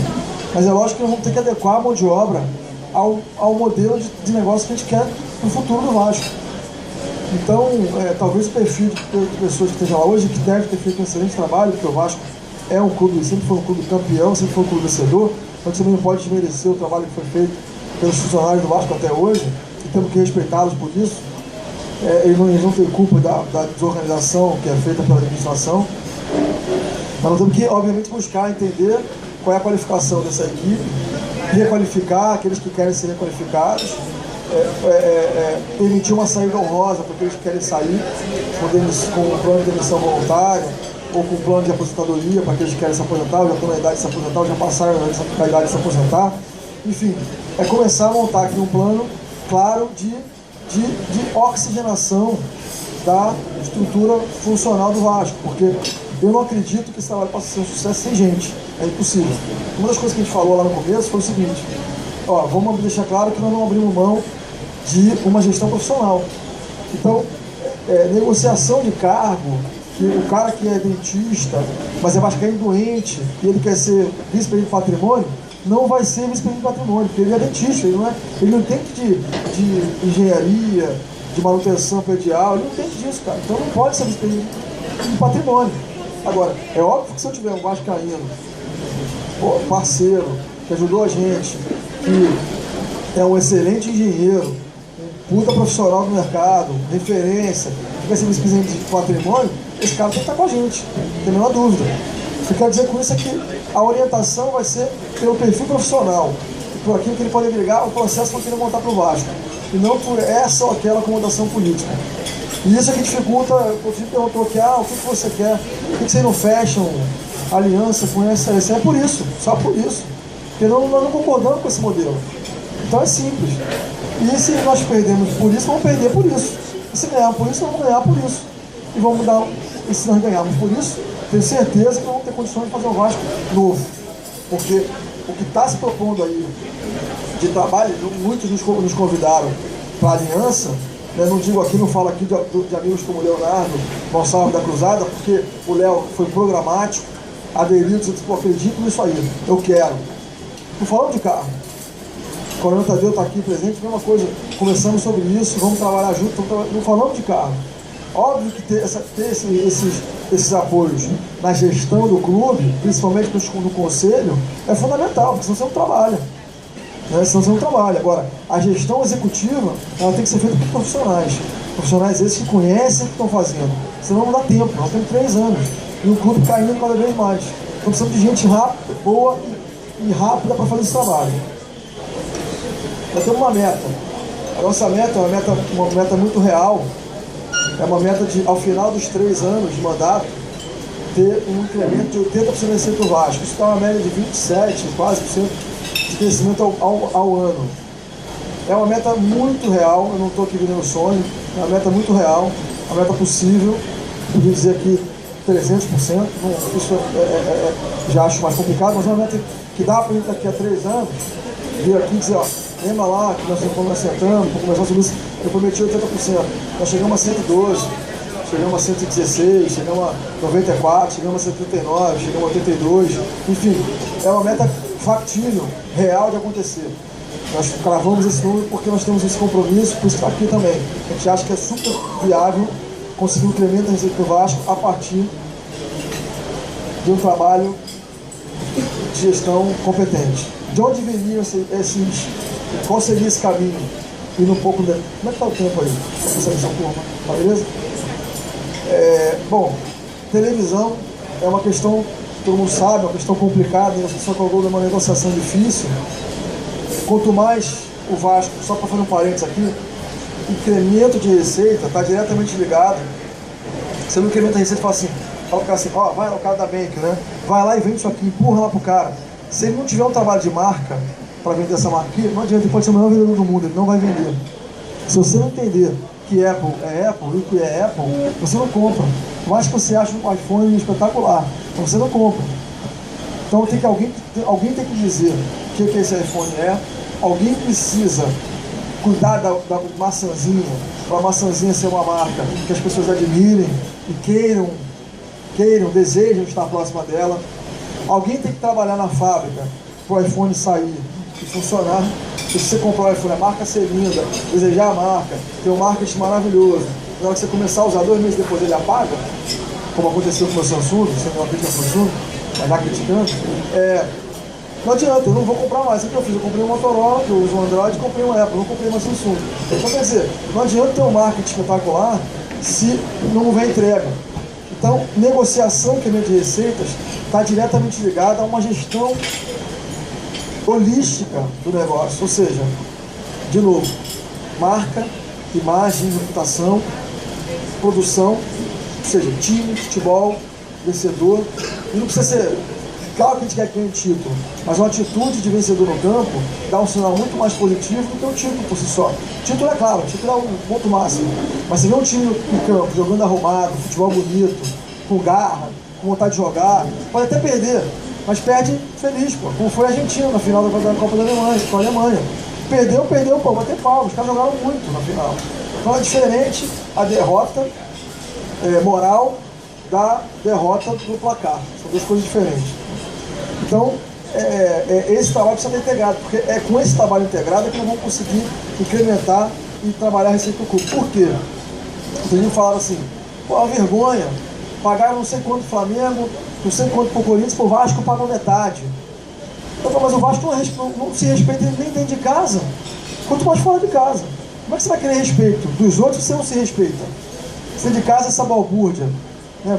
mas é lógico que nós vamos ter que adequar a mão de obra ao modelo de negócio que a gente quer no futuro do Vasco. Então, talvez o perfil de pessoas que estejam lá hoje, que deve ter feito um excelente trabalho, porque o Vasco é um clube, sempre foi um clube campeão, sempre foi um clube vencedor, então você também não pode desmerecer o trabalho que foi feito pelos funcionários do Vasco até hoje, e temos que respeitá-los por isso. Eles não têm culpa da desorganização que é feita pela administração, mas nós temos que, obviamente, buscar entender qual é a qualificação dessa equipe, requalificar aqueles que querem ser requalificados, permitir uma saída honrosa para aqueles que querem sair com um plano de demissão voluntária ou com um plano de aposentadoria para aqueles que querem se aposentar, já estão na idade de se aposentar, já passaram da idade de se aposentar. Enfim, começar a montar aqui um plano claro de oxigenação da estrutura funcional do Vasco, porque eu não acredito que esse trabalho possa ser um sucesso sem gente, é impossível. Uma das coisas que a gente falou lá no começo foi o seguinte: vamos deixar claro que nós não abrimos mão de uma gestão profissional. Então, negociação de cargo, que o cara que é dentista, mas é vascaíno doente, e ele quer ser vice-presidente de patrimônio, não vai ser vice-presidente de patrimônio, porque ele é dentista, ele não entende de engenharia, de manutenção predial, ele não entende disso, cara. Então não pode ser vice-presidente de patrimônio. Agora, é óbvio que se eu tiver um vascaíno, parceiro, que ajudou a gente, que é um excelente engenheiro, um puta profissional do mercado, referência, que vai ser vice-presidente de patrimônio, esse cara tem que estar com a gente, não tem a menor dúvida. O que eu quero dizer com isso é que a orientação vai ser pelo perfil profissional, por aquilo que ele pode agregar o processo que ele queira montar para o Vasco, e não por essa ou aquela acomodação política. E isso é que dificulta. O Felipe perguntou aqui, o que você quer? Por que vocês não fecham aliança com essa? É por isso, só por isso. Porque nós não concordamos com esse modelo. Então é simples. E se nós perdemos por isso, vamos perder por isso. E se ganharmos por isso, vamos ganhar por isso. E vamos dar. E se nós ganharmos por isso, tenho certeza que vamos ter condições de fazer um Vasco novo. Porque o que está se propondo aí de trabalho, muitos nos convidaram para a aliança. Eu não digo aqui, não falo aqui de amigos como o Leonardo Gonçalves da Cruzada, porque o Léo foi programático, aderiu, disse, acredito nisso aí, eu quero. Estou falando de carro. O Coronel Tadeu está aqui presente, mesma coisa, conversamos sobre isso, vamos trabalhar junto, não falamos de carro. Óbvio que ter esses apoios na gestão do clube, principalmente no conselho, é fundamental, porque senão você não trabalha. Senão você não trabalha. Agora, a gestão executiva, ela tem que ser feita por profissionais. Profissionais esses que conhecem o que estão fazendo. Senão não dá tempo, nós temos 3 anos. E o clube caindo cada vez mais. Então precisamos de gente rápida, boa e rápida para fazer esse trabalho. Nós temos uma meta. A nossa meta é uma meta muito real. É uma meta de, ao final dos 3 anos de mandato, ter um incremento de 80% da receita do Vasco. Isso dá uma média de 27, quase por cento de crescimento ao ano. É uma meta muito real, eu não estou aqui vendendo sonho, é uma meta muito real, uma meta possível. Podia dizer aqui 300%, isso já acho mais complicado, mas é uma meta que dá para a gente daqui a 3 anos vir aqui e dizer, ó, lembra lá que nós sentamos para conversar sobre isso, eu prometi 80%, nós chegamos a 112%, chegamos a 116, chegamos a 94, chegamos a 79, chegamos a 82, enfim, é uma meta factível, real de acontecer. Nós cravamos esse número porque nós temos esse compromisso, por isso que está aqui também. A gente acha que é super viável conseguir um incremento da receita do Vasco a partir de um trabalho de gestão competente. De onde viriam esses... Qual seria esse caminho? Indo um pouco... Como é que está o tempo aí? Essa turma, tá beleza? Bom, televisão é uma questão, todo mundo sabe, é uma questão complicada, a gente só colocou numa negociação difícil. Quanto mais o Vasco, só para fazer um parênteses aqui, o incremento de receita está diretamente ligado. Você não incrementa a receita e fala assim, fala pro cara assim, ó, vai no cara da Bank, né? Vai lá e vende isso aqui, empurra lá pro cara. Se ele não tiver um trabalho de marca para vender essa marca aqui, não adianta, ele pode ser o melhor vendedor do mundo, ele não vai vender. Se você não entender que Apple é Apple e que é Apple, você não compra. Mas que você acha um iPhone espetacular, então você não compra. Então alguém tem que dizer o que esse iPhone é, alguém precisa cuidar da maçãzinha, para a maçãzinha ser uma marca que as pessoas admirem e queiram, desejam estar próxima dela. Alguém tem que trabalhar na fábrica para o iPhone sair e funcionar. Se você comprar o iPhone, a marca ser linda, desejar a marca, ter um marketing maravilhoso, na hora que você começar a usar 2 meses depois ele apaga, como aconteceu com o meu Samsung, você não acredita no Samsung, mas já criticando, não adianta, eu não vou comprar mais. O que eu fiz? Eu comprei um Motorola, que eu uso um Android, comprei uma Apple, não comprei uma Samsung. Então quer dizer, não adianta ter um marketing espetacular se não houver entrega. Então, negociação, incremento de receitas, está diretamente ligada a uma gestão holística do negócio, ou seja, de novo, marca, imagem, reputação, produção, ou seja, time, futebol, vencedor, e não precisa ser, claro que a gente quer ganhar título, mas uma atitude de vencedor no campo dá um sinal muito mais positivo do que o título por si só. Título é claro, título é um ponto máximo, mas você vê um time no campo, jogando arrumado, futebol bonito, com garra, com vontade de jogar, pode até perder, mas perde feliz, pô, como foi a Argentina na final da Copa da Alemanha, com a Alemanha. Perdeu, pô, vai ter pau, os caras jogaram muito na final. Então é diferente a derrota moral da derrota do placar, são 2 coisas diferentes. Então, esse trabalho precisa estar integrado, porque é com esse trabalho integrado que nós vamos conseguir incrementar e trabalhar a receita do clube. Por quê? Tem gente que falava assim, pô, a vergonha, pagaram não sei quanto pro Flamengo, não sei quanto pro Corinthians, pro Vasco pagou metade. Eu falo, mas o Vasco não se respeita nem dentro de casa, quanto mais fora de casa. Como é que você vai querer respeito dos outros se você não se respeita? Se de casa é essa balbúrdia.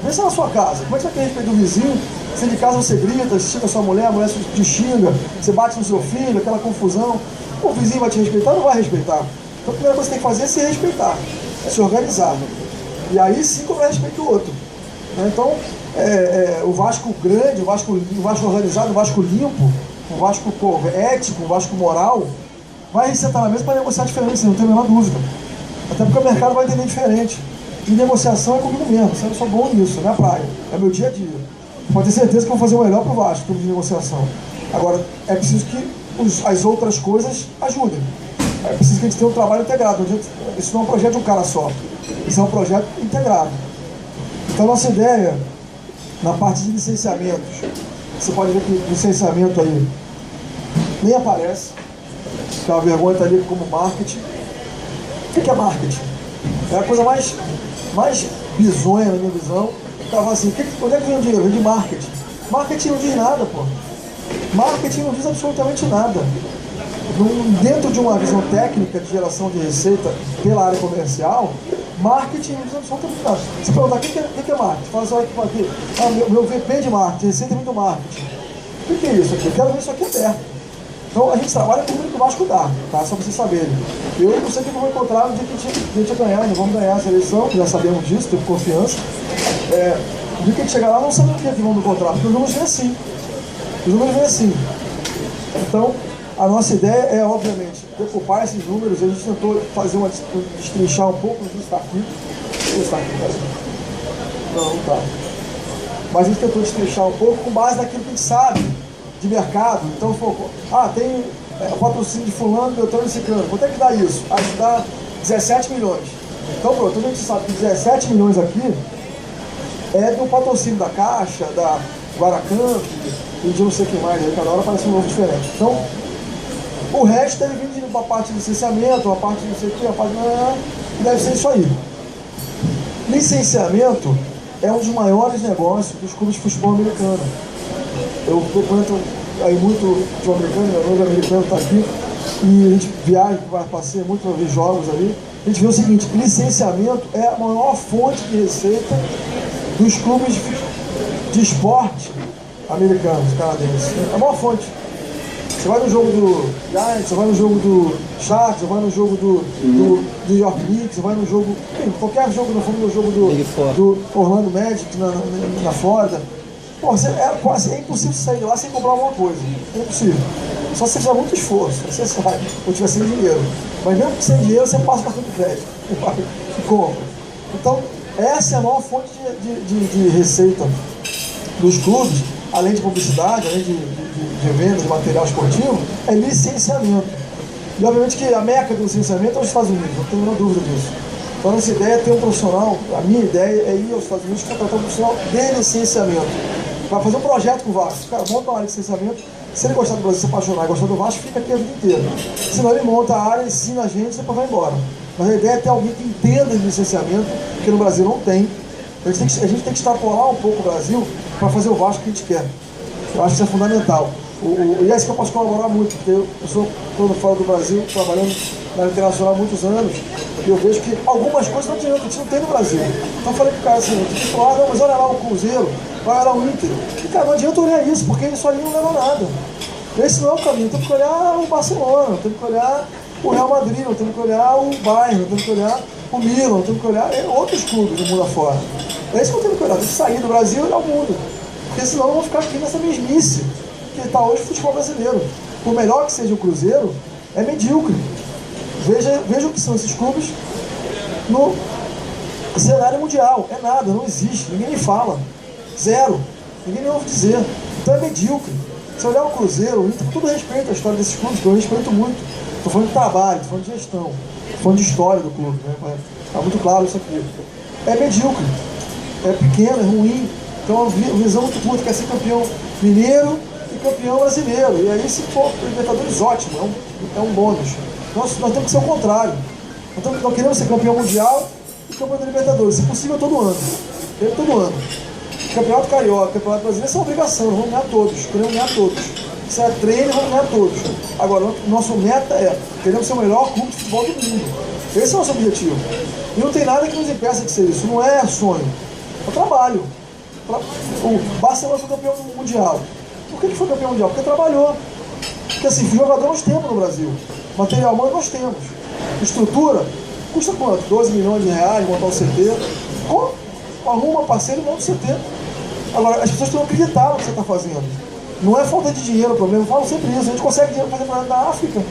Pensa na sua casa, como é que você vai querer respeito do vizinho? Se de casa você grita, xinga a sua mulher, a mulher te xinga, você bate no seu filho, aquela confusão. O vizinho vai te respeitar ou não vai respeitar? Então a primeira coisa que você tem que fazer é se respeitar, é se organizar. E aí sim cobrar respeito do outro. Então, o Vasco grande, o Vasco organizado, o Vasco limpo, o Vasco ético, o Vasco moral, vai sentar na mesa para negociar diferente, não tem a menor dúvida. Até porque o mercado vai entender diferente. E negociação é comigo mesmo, eu sou bom nisso, não é praia, é meu dia a dia. Pode ter certeza que eu vou fazer o melhor para o Vasco, em termos de negociação. Agora, é preciso que as outras coisas ajudem. É preciso que a gente tenha um trabalho integrado. Isso não é um projeto de um cara só, isso é um projeto integrado. Então, nossa ideia, na parte de licenciamentos, você pode ver que o licenciamento aí nem aparece. que é uma vergonha estar ali como marketing. O que é marketing? É a coisa mais bizonha na minha visão. O cara fala assim, onde é que vem o dinheiro? Vem de marketing. Marketing não diz nada, pô. Marketing não diz absolutamente nada. Dentro de uma visão técnica de geração de receita pela área comercial, marketing não diz absolutamente nada. Se perguntar o que é marketing, fala só aqui, meu VP de marketing, receita vem do marketing. O que é isso aqui? Eu quero ver isso aqui aberto. Então a gente trabalha com o que o Vasco dá, tá? Só para vocês saberem. Eu não sei o que eu vou encontrar no dia que a gente ganhar, nós vamos ganhar essa eleição, já sabemos disso, temos confiança. No dia que a gente chegar lá, não sabemos o que vamos encontrar, porque os números vêm assim. Os números vêm assim. Então, a nossa ideia é, obviamente, decupar esses números. A gente tentou fazer destrinchar um pouco, não sei se está aqui. Não está aqui, tá? Não está. Mas a gente tentou destrinchar um pouco com base naquilo que a gente sabe de mercado. Então, tem o patrocínio de fulano, Beltrano e Ciclano. Quanto é que dá isso? Acho que dá 17 milhões. Então, pronto, a gente sabe que 17 milhões aqui é do patrocínio da Caixa, da Guaracamp e de não sei o que mais. Aí cada hora aparece um novo diferente. Então, o resto deve vir para a parte de licenciamento, a parte de não sei o que, a parte de... deve ser isso aí. Licenciamento é um dos maiores negócios dos clubes de futebol americano. Eu frequento aí muito futebol americano, meu noivo americano está aqui, e a gente viaja, passeia muito para ver jogos ali. A gente vê o seguinte, licenciamento é a maior fonte de receita dos clubes de esporte americanos, canadenses. É a maior fonte. Você vai no jogo do Giants, você vai no jogo do Sharks, você vai no jogo do New York Knicks, você vai no jogo... qualquer jogo, no fundo, no jogo do Orlando Magic na Flórida. Pô, é impossível sair de lá sem comprar alguma coisa. É impossível. Só se você fizer muito esforço, você sai, ou tiver sem dinheiro. Mas mesmo que sem dinheiro, você passa o cartão de crédito e compra. Então, essa é a maior fonte de receita dos clubes, além de publicidade, além de vendas de material esportivo, é licenciamento. E obviamente que a meca do licenciamento é os Estados Unidos, não tenho nenhuma dúvida disso. Então a nossa ideia é ter um profissional, a minha ideia é ir aos Estados Unidos e contratar um profissional de licenciamento. Vai fazer um projeto com o Vasco. Cara, monta uma área de licenciamento. Se ele gostar do Brasil, se apaixonar e gostar do Vasco, fica aqui a vida inteira. Senão ele monta a área, ensina a gente e depois vai embora. Mas a ideia é ter alguém que entenda de licenciamento, que no Brasil não tem. A gente tem que extrapolar um pouco o Brasil para fazer o Vasco que a gente quer. Eu acho que isso é fundamental. E é isso que eu posso colaborar muito, porque eu sou todo fora do Brasil, trabalhando na área internacional há muitos anos, e eu vejo que algumas coisas não adianta, a gente não tem no Brasil. Então eu falei pro cara assim, tipo, não, mas olha lá o Cruzeiro, olha lá o Inter. E cara, não adianta olhar isso, porque isso ali não leva a nada. Esse não é o caminho, temos que olhar o Barcelona, temos que olhar o Real Madrid, temos que olhar o Bayern, temos que olhar o Milan, temos que olhar outros clubes do mundo afora. É isso que eu tenho que olhar, tem que sair do Brasil e olhar o mundo. Porque senão eu vou ficar aqui nessa mesmice que está hoje o futebol brasileiro. Por melhor que seja o Cruzeiro, é medíocre. Veja o que são esses clubes no cenário mundial. É nada, não existe, ninguém me fala. Zero. Ninguém me ouve dizer. Então é medíocre. Se olhar o Cruzeiro, o Inter, com todo respeito à história desses clubes, que eu respeito muito. Estou falando de trabalho, estou falando de gestão, estou falando de história do clube. Está muito claro isso aqui. É medíocre. É pequeno, é ruim. Então é uma visão muito curta, quer ser campeão mineiro e campeão brasileiro. E aí, se for Libertadores, ótimo, é um bônus. Nós temos que ser o contrário. Nós queremos ser campeão mundial e campeão da Libertadores, se possível todo ano. Todo ano. Campeonato Carioca, Campeonato Brasileiro, isso é uma obrigação, nós vamos ganhar todos, queremos ganhar todos. Isso é treino, vamos ganhar todos. Agora, nosso meta é, queremos ser o melhor clube de futebol do mundo. Esse é o nosso objetivo. E não tem nada que nos impeça de ser isso, não é sonho, é trabalho. O Barcelona foi campeão mundial. Por que foi campeão mundial? Porque trabalhou. Porque assim, jogador nós temos no Brasil. Material humano nós temos. Estrutura, custa quanto? 12 milhões de reais montar um CT. Arruma parceiro e monta um CT. Agora, as pessoas têm que acreditar no que você está fazendo. Não é falta de dinheiro o problema, eu falo sempre isso. A gente consegue dinheiro fazer nada na África.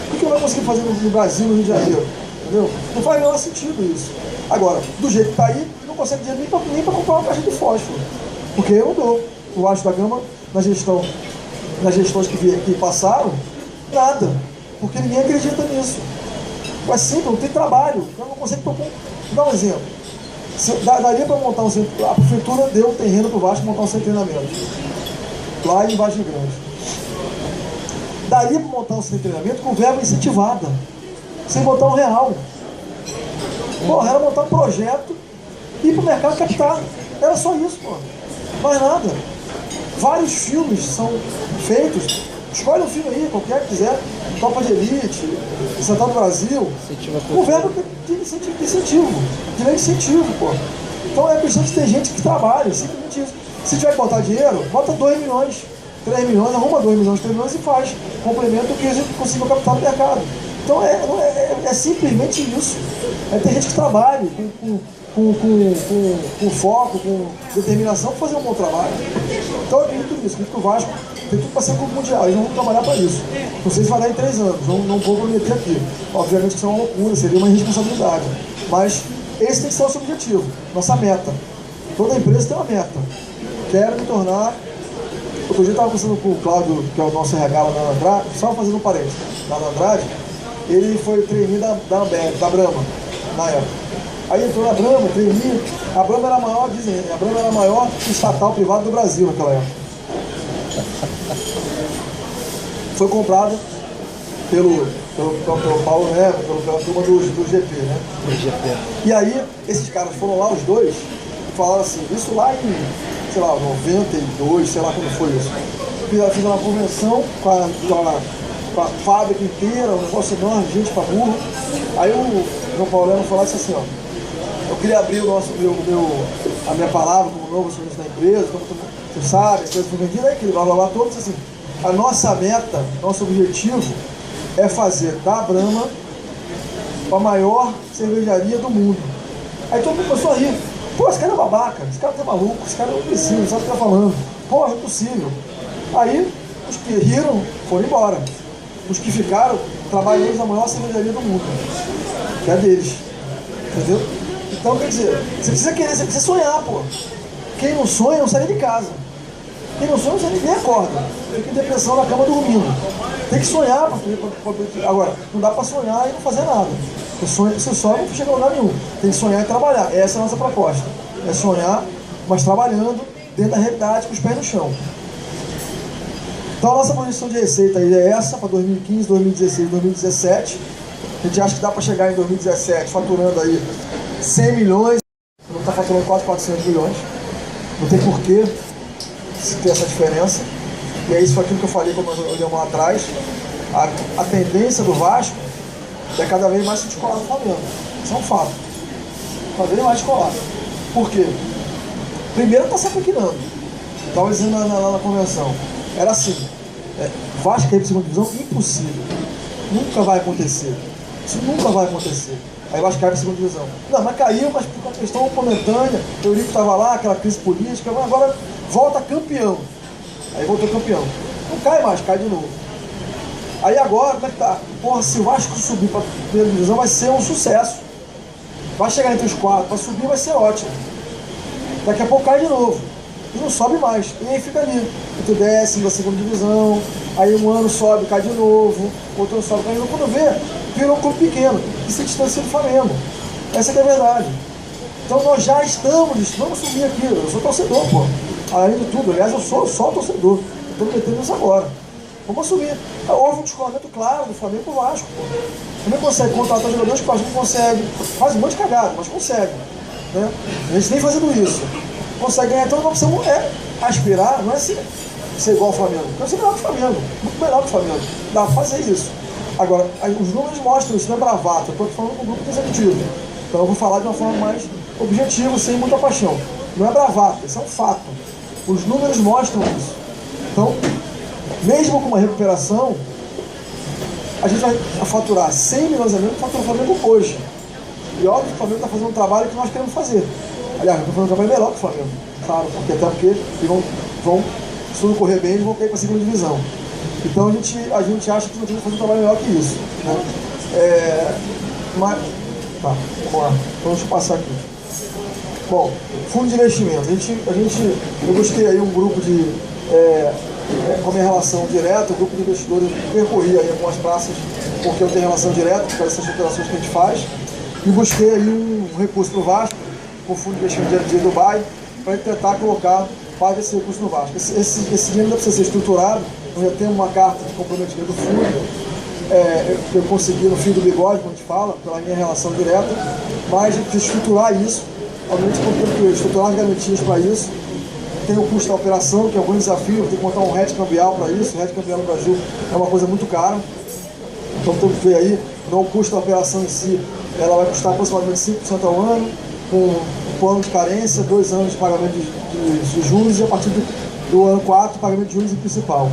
Por que eu não consegui fazer no Brasil, no Rio de Janeiro? Entendeu? Não faz o menor sentido isso. Agora, do jeito que está aí, não consegue dinheiro nem para comprar uma caixa de fósforo. Porque eu dou. O Vasco da Gama, nas gestões que passaram, nada. Porque ninguém acredita nisso. É simples, não tem trabalho. Eu não consigo propor. Vou dar um exemplo. Daria para montar um centro. A prefeitura deu um terreno para o Vasco montar um centro de treinamento. Lá em Vargem Grande. Daria para montar um centro de treinamento com verba incentivada, sem botar um real. Porra, era montar um projeto e ir para o mercado captar. Era só isso, porra. Mais nada. Vários filmes são feitos. Escolhe um filme aí, qualquer que quiser. Copa de Elite, Central do Brasil. Com verba de incentivo. De incentivo, porra. Então é questão de ter gente que trabalha, simplesmente isso. Se tiver que botar dinheiro, bota 2 milhões, 3 milhões, arruma 2 milhões, 3 milhões e faz. Complementa o que a gente conseguiu captar no mercado. Então é simplesmente isso. É ter gente que trabalhe com foco, com determinação para fazer um bom trabalho. Então eu acredito nisso, acredito que o Vasco tem tudo para ser um clube mundial, eles vão trabalhar para isso. Não sei se vai dar em 3 anos, não vou prometer aqui. Obviamente que isso é uma loucura, seria uma irresponsabilidade. Mas esse tem que ser o nosso objetivo, nossa meta. Toda empresa tem uma meta. Quero me tornar... Outro dia eu estava conversando com o Cláudio, que é o nosso RH lá na Andrade, só fazendo um parênteses, lá na Andrade, ele foi trainee da Ambev, da Brahma, na época. Aí entrou na Brahma, trainee, a Brahma era a maior, dizem, a Brahma era a maior estatal privada do Brasil naquela época. Foi comprada pelo Paulo Neves, pela turma do GP, né? E aí, esses caras foram lá, os dois, e falaram assim, isso lá em, sei lá, 92, sei lá quando foi isso. Fizeram uma convenção com a fábrica inteira, um negócio enorme, gente pra burro. Aí o João Paulo falou assim, ó, eu queria abrir a minha palavra como novo acionista da empresa, como você sabe, a empresa foi vendida, aquele blá blá blá, todos assim. A nossa meta, nosso objetivo é fazer da Brahma a maior cervejaria do mundo. Aí todo mundo começou a rir. Pô, esse cara é babaca, esse cara tá maluco, esse cara é um imbecil, não sabe o que tá falando. Pô, é impossível. Aí os que riram foram embora. Os que ficaram trabalham hoje na maior cervejaria do mundo, que é deles. Entendeu? Então, quer dizer, você precisa querer, você precisa sonhar, pô. Quem não sonha não sai de casa. Quem não sonha não sai nem acorda. Fica em depressão na cama dormindo. Tem que sonhar pra agora, não dá pra sonhar e não fazer nada. Você só não chega a lugar nenhum. Tem que sonhar e trabalhar. Essa é a nossa proposta. É sonhar, mas trabalhando dentro da realidade, com os pés no chão. Então a nossa projeção de receita aí é essa, para 2015, 2016, 2017. A gente acha que dá para chegar em 2017 faturando aí 100 milhões. Não está faturando quase 400 milhões. Não tem porquê se ter essa diferença. E é isso foi aquilo que eu falei quando nós olhamos lá atrás. A tendência do Vasco é cada vez mais se descolar no Flamengo. Isso é um fato. Cada vez mais descolar. Por quê? Primeiro está se apequenando. Estava dizendo lá na convenção. Era assim. Vasco cair para a segunda divisão, impossível. Nunca vai acontecer. Isso nunca vai acontecer. Aí Vasco cai para a segunda divisão. Não, mas caiu, mas por uma questão momentânea. O Eurico estava lá, aquela crise política, mas agora volta campeão. Aí voltou campeão. Não cai mais, cai de novo. Aí agora, como é que tá? Porra, se o Vasco subir para a primeira divisão vai ser um sucesso. Vai chegar entre os 4, para subir vai ser ótimo. Daqui a pouco cai de novo. E não sobe mais. E aí fica ali. Entre o 10º da segunda divisão. Aí um ano sobe, cai de novo. Outro ano sobe, cai de novo. Quando vê, virou um clube pequeno. E se distancia do Flamengo. Essa que é a verdade. Então nós já estamos, vamos subir aqui. Eu sou torcedor, pô. Além de tudo, aliás, eu sou só torcedor. Estou metendo isso agora. Vamos assumir. Houve um descolamento claro do Flamengo com o Vasco. O Flamengo consegue contratar jogadores que o Vasco não consegue. Faz um monte de cagada, mas consegue. Né? A gente nem fazendo isso. Consegue ganhar. Então a opção é aspirar, não é ser igual ao Flamengo. Não é ser melhor que o Flamengo. Muito melhor que o Flamengo. Dá pra fazer isso. Agora, os números mostram isso, não é bravata. Eu estou aqui falando com o grupo executivo. Então eu vou falar de uma forma mais objetiva, sem muita paixão. Não é bravata, isso é um fato. Os números mostram isso. Então, mesmo com uma recuperação, a gente vai faturar 100 milhões a menos que fatura o Flamengo hoje. E óbvio que o Flamengo está fazendo um trabalho que nós queremos fazer. Aliás, nós estamos fazendo um trabalho melhor que o Flamengo. Claro, porque eles vão, se tudo correr bem, eles vão cair para a segunda divisão. Então a gente acha que nós temos que fazer um trabalho melhor que isso. Né? Mas, tá, vamos lá. Então deixa eu passar aqui. Bom, fundo de investimento. Eu busquei aí um grupo de... com a minha relação direta, o grupo de investidores percorria aí algumas praças porque eu tenho relação direta com essas operações que a gente faz e busquei aí um recurso para o Vasco, com o fundo de investimento de Dubai, para tentar colocar parte desse recurso no Vasco. Esse dinheiro ainda precisa ser estruturado, nós já temos uma carta de comprometimento do fundo, que eu consegui no fim do bigode, como a gente fala, pela minha relação direta, mas a gente precisa estruturar isso, obviamente estruturar as garantias para isso. Tem o custo da operação, que é um grande desafio, tem que montar um hedge cambial para isso. O hedge cambial no Brasil é uma coisa muito cara, então tem que ver aí, não o custo da operação em si, ela vai custar aproximadamente 5% ao ano, com um plano de carência, 2 anos de pagamento de juros e a partir do ano 4, pagamento de juros em principal.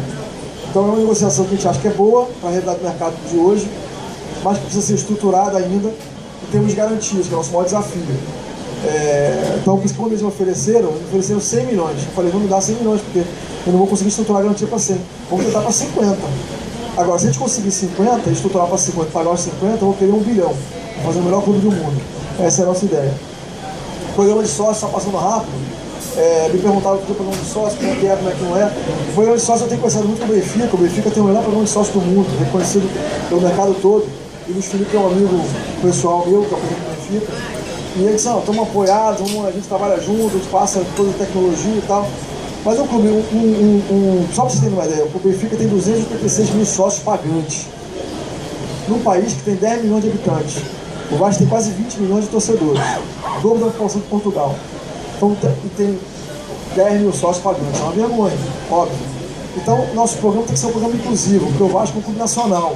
Então é uma negociação que a gente acha que é boa para a realidade do mercado de hoje, mas que precisa ser estruturada ainda e temos garantias, que é o nosso maior desafio. Então, por isso que quando eles me ofereceram 100 milhões. Eu falei, vamos me dar 100 milhões, porque eu não vou conseguir estruturar a garantia para 100. Vamos tentar para 50. Agora, se a gente conseguir 50, estruturar para 50, pagar os 50, eu vou querer 1 bilhão. Vou fazer o melhor clube do mundo. Essa é a nossa ideia. O programa de sócio está passando rápido. Me perguntaram do programa de sócio, como é que é, como é que não é. O programa de sócio eu tenho conversado muito com o Benfica. O Benfica tem o melhor programa de sócio do mundo, reconhecido pelo mercado todo. E o Luiz Felipe é um amigo pessoal meu, que é o presidente do Benfica. E eles disseram, estamos apoiados, a gente trabalha junto, a gente passa toda a tecnologia e tal. Mas o clube, só para vocês terem uma ideia, o Benfica tem 286 mil sócios pagantes. Num país que tem 10 milhões de habitantes. O Vasco tem quase 20 milhões de torcedores. O dobro da população de Portugal. Então tem 10 mil sócios pagantes. É uma vergonha, óbvio. Então, nosso programa tem que ser um programa inclusivo, porque o Vasco é um clube nacional.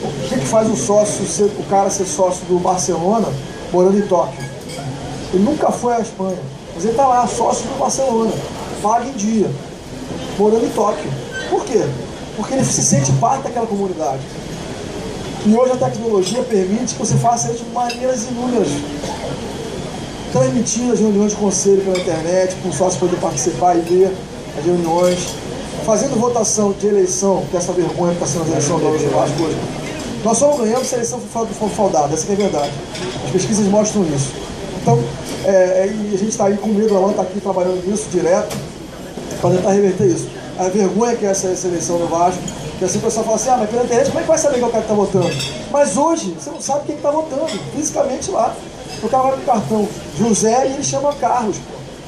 O que faz o cara ser sócio do Barcelona morando em Tóquio? Ele nunca foi à Espanha, mas ele está lá, sócio do Barcelona, paga em dia, morando em Tóquio. Por quê? Porque ele se sente parte daquela comunidade. E hoje a tecnologia permite que você faça isso de maneiras inúmeras. Transmitindo as reuniões de conselho pela internet, com o sócio poder participar e ver as reuniões, fazendo votação de eleição, que é essa vergonha que está sendo a eleição do Vasco hoje. Nós só não ganhamos se a eleição for fraudada, essa que é a verdade. As pesquisas mostram isso. Então, e a gente está aí com medo, a Alan está aqui trabalhando nisso direto, para tentar reverter isso. A vergonha que é essa eleição do Vasco, que assim o pessoal fala assim, mas pela internet como é que vai saber que é o cara que está votando? Mas hoje, você não sabe quem está votando, fisicamente lá. O cara vai no cartão José e ele chama Carlos,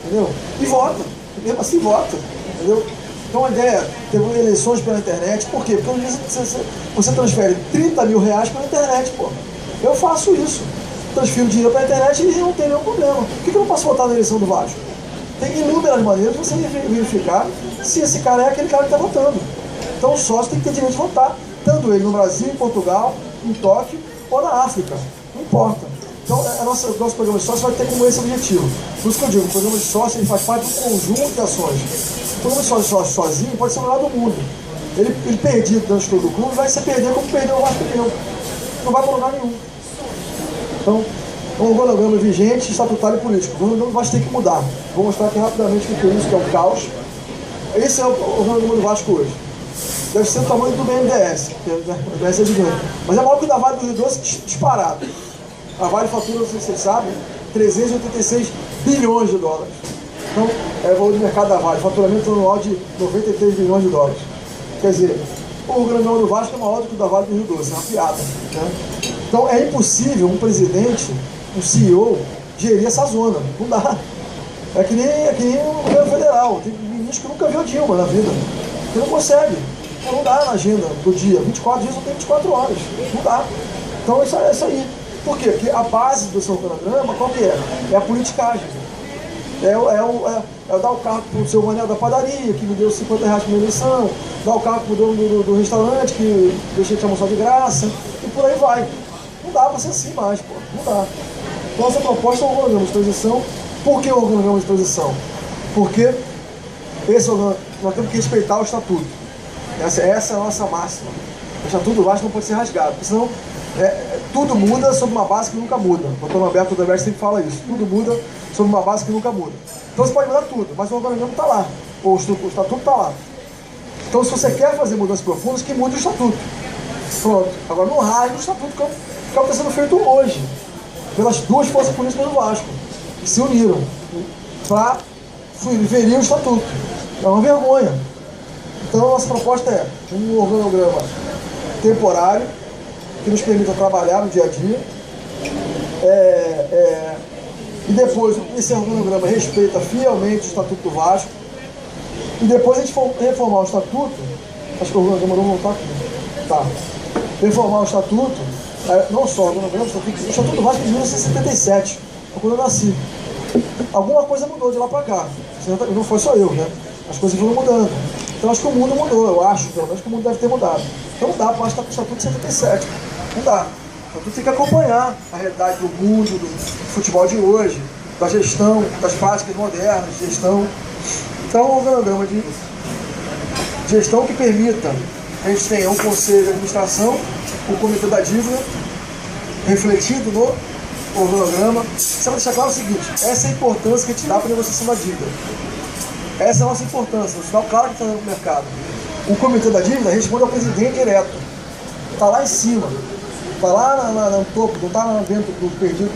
entendeu? E vota, mesmo assim vota, entendeu? Então a ideia é ter eleições pela internet, por quê? Porque você transfere 30 mil reais pela internet, pô. Eu faço isso, transfiro dinheiro pela internet e não tem nenhum problema. Por que eu não posso votar na eleição do Vasco? Tem inúmeras maneiras de você verificar se esse cara é aquele cara que está votando. Então o sócio tem que ter direito de votar, tanto ele no Brasil, em Portugal, em Tóquio ou na África, não importa. Então, o nosso programa de sócio vai ter como esse objetivo. Por isso que eu digo, o programa de sócio ele faz parte de um conjunto de ações. O programa de sócio sozinho pode ser o melhor do mundo. Ele perdido dentro do clube vai se perder como perdeu o Vasco. Não vai para lugar nenhum. Então, é um organograma vigente, estatutário e político. O organograma vai ter que mudar. Vou mostrar aqui rapidamente o que é isso, que é o caos. Esse é o organograma do Vasco hoje. Deve ser o tamanho do BNDES, que o BNDES é gigante. Mas é maior que o da Vale do Rio Doce disparado. A Vale fatura, não sei se vocês sabem, 386 bilhões de dólares. Então, é o valor de mercado da Vale, faturamento anual de 93 bilhões de dólares. Quer dizer, o organograma do Vasco é maior do que o da Vale do Rio Doce, é uma piada. Né? Então, é impossível um presidente, um CEO, gerir essa zona. Não dá. É que nem o governo federal. Tem ministro que nunca viu Dilma na vida. Que não consegue. Não dá na agenda do dia. 24 dias não tem 24 horas. Não dá. Então, isso aí. Por quê? Porque a base do seu organograma, qual que é? É a politicagem. É dar o carro para o seu Manel da padaria, que me deu 50 reais por eleição, dar o carro para o dono do restaurante, que deixei de almoçar de graça, e por aí vai. Não dá para ser assim mais, pô. Não dá. Então, essa proposta é um organograma de transição. Por que o organograma de transição? Porque nós temos que respeitar o estatuto. Essa é a nossa máxima. O estatuto do Vasco não pode ser rasgado, porque senão tudo muda sobre uma base que nunca muda. O doutor Norberto Odebrecht sempre fala isso. Tudo muda sobre uma base que nunca muda. Então você pode mudar tudo, mas o organograma está lá. O estatuto está lá. Então se você quer fazer mudanças profundas, que mude o estatuto. Pronto. Agora não rasgue o estatuto, que é o que está sendo feito hoje. Pelas duas forças políticas do Vasco, que se uniram para ferir o estatuto. É uma vergonha. Então a nossa proposta é um organograma temporário, que nos permita trabalhar no dia a dia, e depois esse organograma respeita fielmente o Estatuto do Vasco, e depois a gente reformar o Estatuto Acho que o organograma não está aqui. Tá. Reformar o estatuto, não só o organograma, o estatuto do Vasco de 1977, quando eu nasci. Alguma coisa mudou de lá para cá. Não foi só eu, né? As coisas foram mudando. Então acho que o mundo mudou, eu acho, pelo menos que o mundo deve ter mudado. Então não dá para estar com o estatuto de 77. Não dá. Então tu tem que acompanhar a realidade do mundo, do futebol de hoje, da gestão, das práticas modernas, de gestão. Então um organograma de gestão que permita a gente tenha um conselho de administração, o comitê da dívida, refletido no organograma. Você vai deixar claro o seguinte, essa é a importância que a gente dá para a negociação da dívida. Essa é a nossa importância, no sinal claro que está no mercado. O comitê da dívida responde ao presidente direto. Está lá em cima, está lá no topo, não está lá dentro do perdido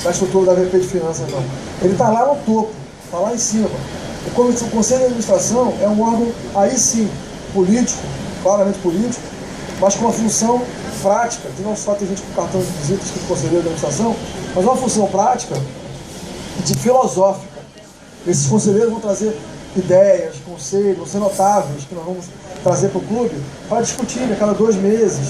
da estrutura da VP de Finanças, não. Ele está lá no topo, está lá em cima. O Conselho de Administração é um órgão, aí sim, político, claramente político, mas com uma função prática, que não só tem gente com cartão de visita escrito Conselheiro de Administração, mas uma função prática de filosófica. Esses conselheiros vão trazer ideias, conselhos, vão ser notáveis, que nós vamos trazer para o clube, para discutir a cada 2 meses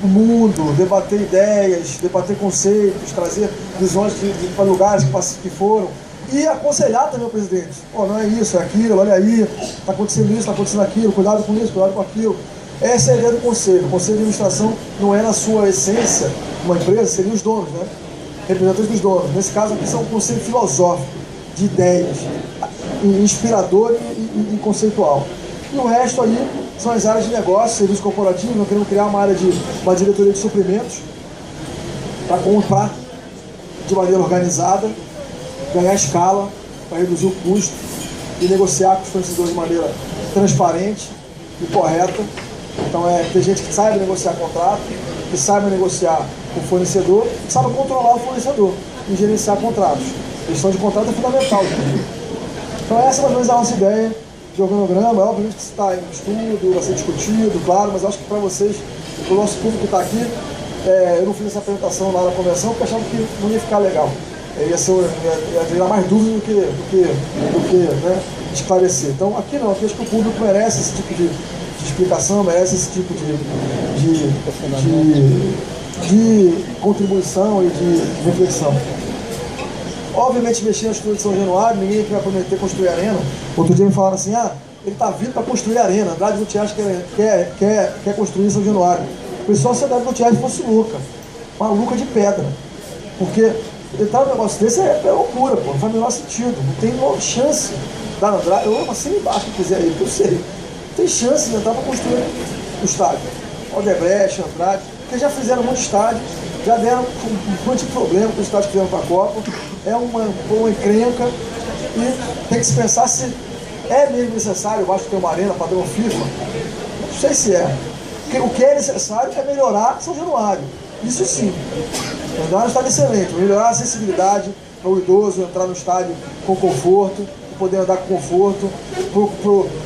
o mundo, debater ideias, debater conceitos, trazer visões para lugares que foram, e aconselhar também o presidente. Oh, não é isso, é aquilo, olha aí, está acontecendo isso, está acontecendo aquilo, cuidado com isso, cuidado com aquilo. Essa é a ideia do conselho. O conselho de administração não é, na sua essência, uma empresa, seriam os donos, né? Representantes dos donos. Nesse caso aqui são um conselho filosófico, de ideias, inspirador e conceitual. E o resto aí são as áreas de negócio, serviço corporativo. Nós queremos criar uma diretoria de suprimentos para comprar de maneira organizada, ganhar escala para reduzir o custo e negociar com os fornecedores de maneira transparente e correta. Então tem gente que saiba negociar contrato, que saiba negociar com o fornecedor, que saiba controlar o fornecedor e gerenciar contratos. A gestão de contrato é fundamental. Então essa é mais ou menos a nossa ideia de organograma. Obviamente que isso está em estudo, vai ser discutido, claro, mas acho que para vocês, para o nosso público que está aqui, eu não fiz essa apresentação lá na convenção porque achava que não ia ficar legal. Ia gerar mais dúvida do que né, esclarecer. Então aqui não, aqui acho que o público merece esse tipo de explicação, merece esse tipo de contribuição e de reflexão. Obviamente, mexer na estrutura de São Januário, ninguém vai prometer construir arena. Outro dia me falaram assim, ele está vindo para construir arena. Andrade Gutierrez quer construir São Januário. O pessoal, se a Andrade Gutierrez fosse louca, maluca de pedra. Porque tentar um negócio desse é loucura, pô, não faz o menor sentido. Não tem chance da Andrade, eu assino embaixo que quiser aí, que eu sei. Não tem chance de entrar para construir o estádio. Odebrecht, Andrade, porque já fizeram um monte de estádio, já deram um monte de problema com os estádios que fizeram para a Copa. É uma encrenca e tem que se pensar se é mesmo necessário o Vasco ter uma arena padrão FIFA. Não sei se é. Porque o que é necessário é melhorar São Januário. Isso sim. O Januário está excelente. Melhorar a acessibilidade para o idoso entrar no estádio com conforto, poder andar com conforto,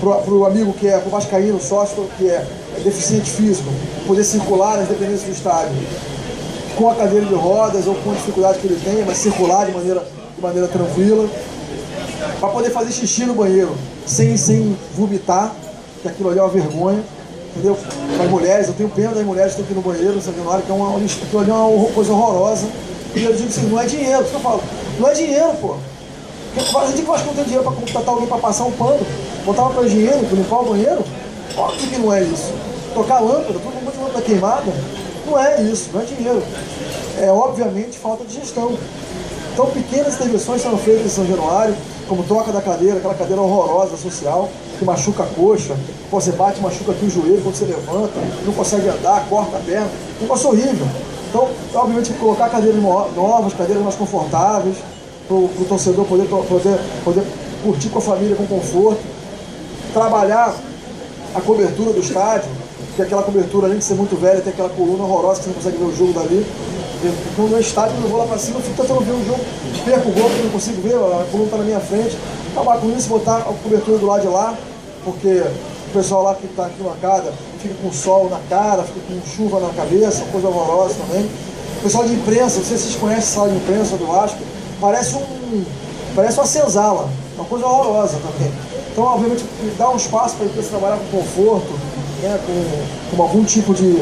para o amigo que é pro vascaíno, sócio que é deficiente físico, poder circular nas dependências do estádio com a cadeira de rodas ou com a dificuldade que ele tem, mas circular de maneira tranquila, para poder fazer xixi no banheiro sem vomitar, que aquilo ali é uma vergonha, entendeu? Para as mulheres, eu tenho pena das mulheres que têm que ir no banheiro, aquilo ali é uma coisa horrorosa. E eu digo assim, não é dinheiro, o que eu falo? Não é dinheiro, pô. A gente acha que não tem dinheiro para contratar alguém para passar um pano, botar um papel higiênico, limpar o banheiro? Óbvio que não é isso. Tocar lâmpada, todo mundo de lâmpada queimada, não é isso, não é dinheiro. É obviamente falta de gestão. Então pequenas intervenções são feitas em São Januário, como troca da cadeira, aquela cadeira horrorosa social, que machuca a coxa, você bate, machuca aqui o joelho quando você levanta, não consegue andar, corta a perna, um negócio horrível. Então, obviamente, colocar cadeiras novas, cadeiras mais confortáveis, para o torcedor poder curtir com a família com conforto, trabalhar a cobertura do estádio, porque aquela cobertura, além de ser muito velha, tem aquela coluna horrorosa que você não consegue ver o jogo dali. Então no estádio eu vou lá para cima, eu fico tentando ver o jogo, perco o gol porque não consigo ver, a coluna está na minha frente. Acabar com isso, botar a cobertura do lado de lá, porque o pessoal lá que está aqui na bancada fica com sol na cara, fica com chuva na cabeça, coisa horrorosa também. O pessoal de imprensa, não sei se vocês conhecem a sala de imprensa do Vasco, parece uma senzala, uma coisa horrorosa também. Então, obviamente, dá um espaço para a imprensa trabalhar com conforto, né, com algum tipo de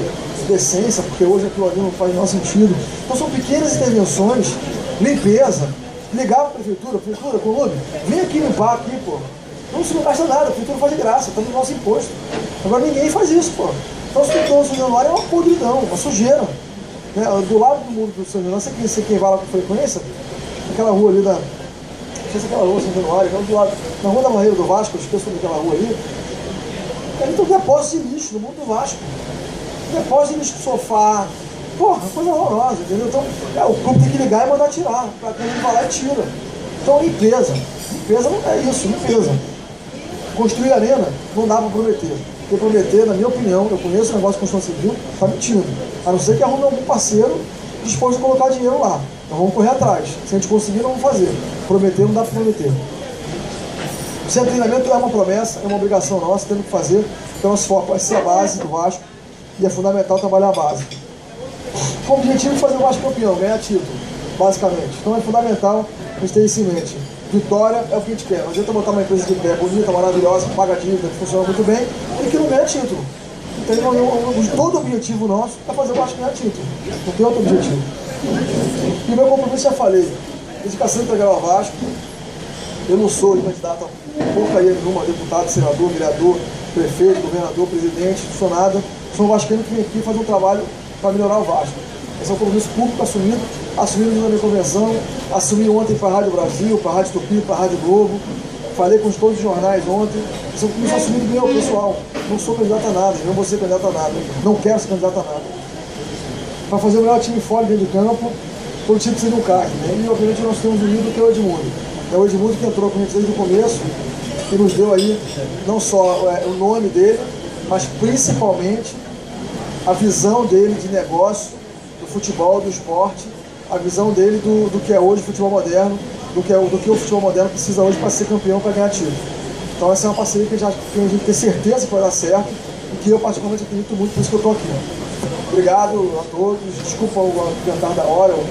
decência, porque hoje aquilo ali não faz o menor sentido. Então são pequenas intervenções, limpeza, ligar para a prefeitura, clube, vem aqui limpar aqui, pô. Não se não gasta nada, a prefeitura faz de graça, estamos no nosso imposto. Agora ninguém faz isso, pô. Então se tem São Januário é uma podridão, uma sujeira. Né? Do lado do mundo do São Januário, você quem vai lá com frequência, aquela rua ali da... Não sei se é aquela rua São Januário, do lado, na rua da Barreira do Vasco, eu esqueço daquela rua ali. Ali tem um depósito de lixo no mundo do Vasco. Depósito de lixo de sofá. Porra, coisa horrorosa, entendeu? Então, o clube tem que ligar e mandar tirar. Pra quem vai lá e tira. Então, limpeza. Limpeza não é isso, limpeza. Construir arena não dá para prometer. Porque prometer, na minha opinião, eu conheço o negócio de construção civil, está mentindo. A não ser que arrume algum parceiro disposto a colocar dinheiro lá. Então vamos correr atrás. Se a gente conseguir, não vamos fazer. Prometer não dá para prometer. O centro de treinamento é uma promessa, é uma obrigação nossa, temos que fazer. Então nosso foco vai ser a base do Vasco e é fundamental trabalhar a base. Com o objetivo de fazer o Vasco campeão, ganhar título, basicamente. Então é fundamental a gente ter isso em mente. Vitória é o que a gente quer. Não adianta botar uma empresa de pé bonita, maravilhosa, que paga dívida, que funciona muito bem e que não ganha título. Então, todo objetivo nosso é fazer o Vasco ganhar título. Não tem outro objetivo. E o meu compromisso, já falei, dedicação integral ao Vasco. Eu não sou candidato a porcaria nenhuma, deputado, senador, vereador, prefeito, governador, presidente, não sou nada. Sou um vascaíno que vem aqui fazer um trabalho para melhorar o Vasco. Esse é um compromisso público assumido na minha convenção, assumi ontem para a Rádio Brasil, para a Rádio Tupi, para a Rádio Globo, falei com todos os jornais ontem. Esse é um compromisso assumido meu, pessoal. Não sou candidato a nada, não vou ser candidato a nada, não quero ser candidato a nada. Para fazer o melhor time fora dentro de campo, todo time precisa de um craque, né? E obviamente nós temos um ídolo que é o Edmundo. É o Edmundo que entrou com a gente desde o começo e nos deu aí não só o nome dele, mas principalmente a visão dele de negócio, do futebol, do esporte, a visão dele do que é hoje o futebol moderno, do que o futebol moderno precisa hoje para ser campeão, para ganhar título. Então essa é uma parceria que a gente tem certeza que vai dar certo e que eu particularmente acredito muito, por isso que eu estou aqui. Obrigado a todos, desculpa o adiantar da hora, eu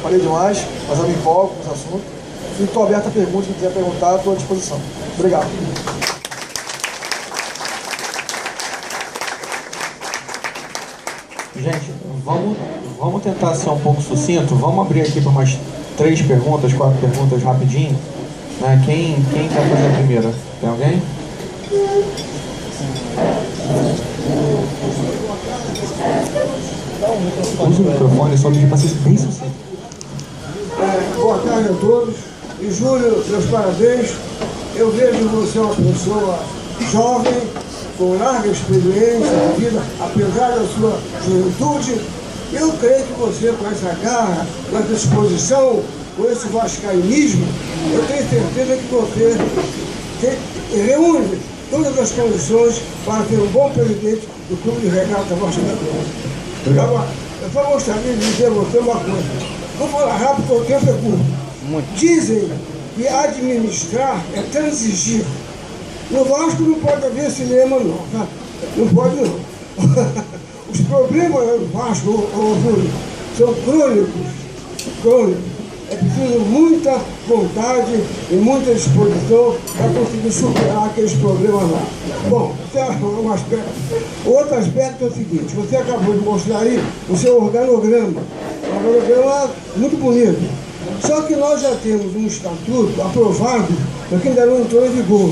falei demais, mas eu me empolgo com os assuntos. E estou aberto a perguntas, quem quiser perguntar, estou à disposição. Obrigado. Gente, vamos tentar ser um pouco sucinto. Vamos abrir aqui para umas 3 perguntas, 4 perguntas rapidinho. Né? Quem quer fazer a primeira? Tem alguém? Usa o microfone, só pedir para ser bem sucinto. Boa tarde a todos. E Júlio, meus parabéns. Eu vejo você uma pessoa jovem, com larga experiência de vida, apesar da sua juventude. Eu creio que você, com essa garra, com essa disposição, com esse vascaínismo, eu tenho certeza que você reúne todas as condições para ser um bom presidente do Clube de Regata Vasco da Gama. Agora, eu só gostaria de dizer a você uma coisa. Vou falar rápido porque o tempo é curto. Dizem que administrar é transigir. No Vasco não pode haver cinema não, tá? Não pode não. Os problemas do Vasco, Júlio, são crônicos. É preciso muita vontade e muita disposição para conseguir superar aqueles problemas lá. Bom, esse é um aspecto. Outro aspecto é o seguinte, você acabou de mostrar aí o seu organograma. Um organograma muito bonito. Só que nós já temos um estatuto aprovado, mas que ainda não entrou em vigor.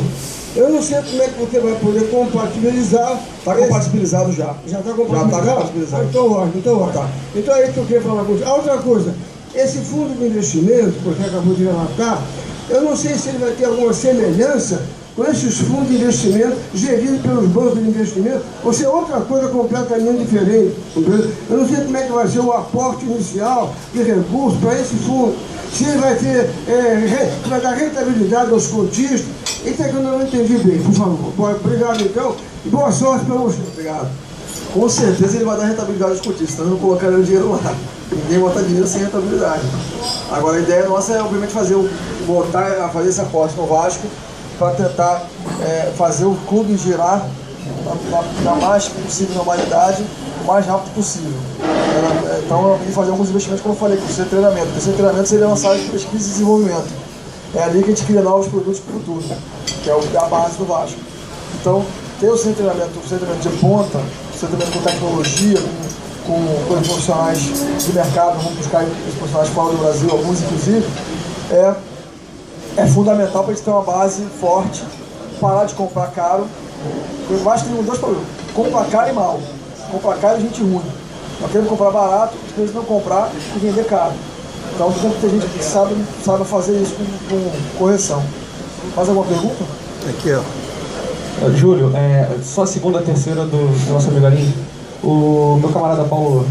Eu não sei como é que você vai poder compatibilizar. Está compatibilizado já. Já está compatibilizado? Já está compatibilizado. Então ótimo. Tá. Então é isso que eu queria falar com você. A outra coisa, esse fundo de investimento, que você acabou de relatar, eu não sei se ele vai ter alguma semelhança com esses fundos de investimento geridos pelos bancos de investimento, ou se é outra coisa completamente diferente. Eu não sei como é que vai ser o aporte inicial de recursos para esse fundo. Se ele vai ter, vai dar rentabilidade aos cotistas. Isso é que eu não entendi bem, por favor. Obrigado então, e boa sorte para você. Obrigado. Com certeza ele vai dar rentabilidade aos cotistas, senão eu não colocaria o dinheiro lá. Ninguém bota dinheiro sem rentabilidade. Agora a ideia nossa é obviamente voltar a fazer esse aporte no Vasco para tentar fazer o clube girar na mais possível normalidade, o mais rápido possível. Então eu vim fazer alguns investimentos, como eu falei, com o centro de treinamento. O centro de treinamento seria lançado de pesquisa e desenvolvimento. É ali que a gente cria novos produtos para o futuro, que é a base do Vasco. Então, ter o centro de treinamento de ponta, o centro de treinamento com tecnologia, com profissionais de mercado, vamos buscar os profissionais fora do Brasil, alguns inclusive, é fundamental para a gente ter uma base forte, parar de comprar caro. Eu acho que tem dois problemas: comprar caro e mal. Comprar caro e gente ruim. Nós queremos comprar barato, os clientes não comprar e vender caro. Então tem que ter gente que sabe fazer isso com correção. Mais alguma pergunta? Aqui, ó. Júlio, só a segunda, a terceira do nosso amigo Alinho. O meu camarada Paulo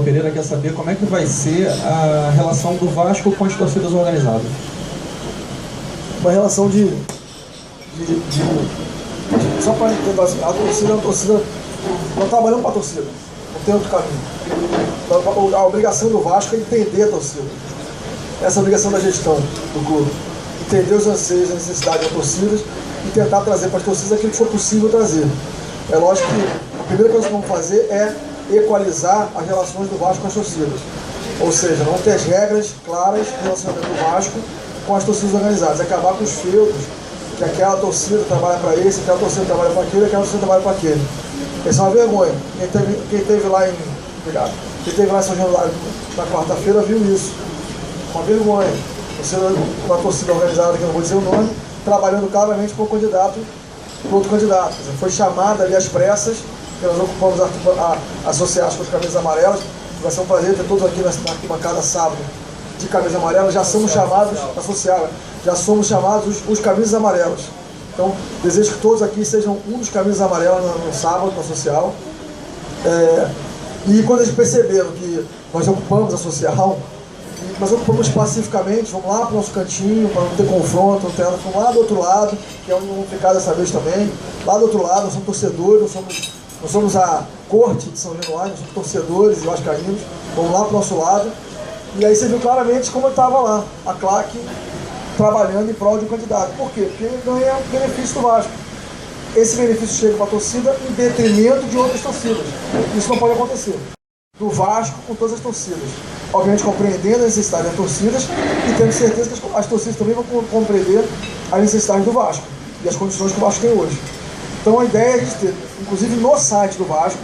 Pereira quer saber como é que vai ser a relação do Vasco com as torcidas organizadas. Uma relação só para entender assim, a torcida, nós trabalhamos para a torcida, não tem outro caminho. Então, a obrigação do Vasco é entender a torcida. Essa é a obrigação da gestão do clube. Entender os anseios, a necessidade das torcidas e tentar trazer para as torcidas aquilo que for possível trazer. É lógico que a primeira coisa que vamos fazer é equalizar as relações do Vasco com as torcidas. Ou seja, não ter as regras claras de relacionamento do Vasco com as torcidas organizadas. Acabar com os feudos, que aquela torcida trabalha para esse, aquela torcida trabalha para aquele, aquela torcida trabalha para aquele. Isso é uma vergonha. Quem teve lá em São Januário na quarta-feira viu isso. Uma vergonha. Uma torcida organizada, que eu não vou dizer o nome, trabalhando claramente para um candidato, para outro candidato. Foi chamada ali às pressas, que nós ocupamos associados com as camisas amarelas. Vai ser um prazer ter todos aqui na arquibancada sábado de camisa amarela. Já somos chamados, associados, já somos chamados os camisas amarelas. Então, desejo que todos aqui sejam um dos camisas amarelas no sábado, na social. E quando eles perceberam que nós ocupamos a social, nós ocupamos pacificamente, vamos lá para o nosso cantinho, para não ter confronto, não ter nada, vamos lá do outro lado, que é onde vamos ficar dessa vez também. Lá do outro lado, nós somos torcedores, nós somos a corte de São Januário, nós somos torcedores e vascaínos, vamos lá para o nosso lado. E aí você viu claramente como eu estava lá, a claque trabalhando em prol de um candidato. Por quê? Porque ele ganha o benefício do Vasco. Esse benefício chega para a torcida em detrimento de outras torcidas. Isso não pode acontecer. Do Vasco com todas as torcidas. Obviamente compreendendo a necessidade das torcidas e tendo certeza que as torcidas também vão compreender a necessidade do Vasco e as condições que o Vasco tem hoje. Então a ideia é de ter, inclusive no site do Vasco,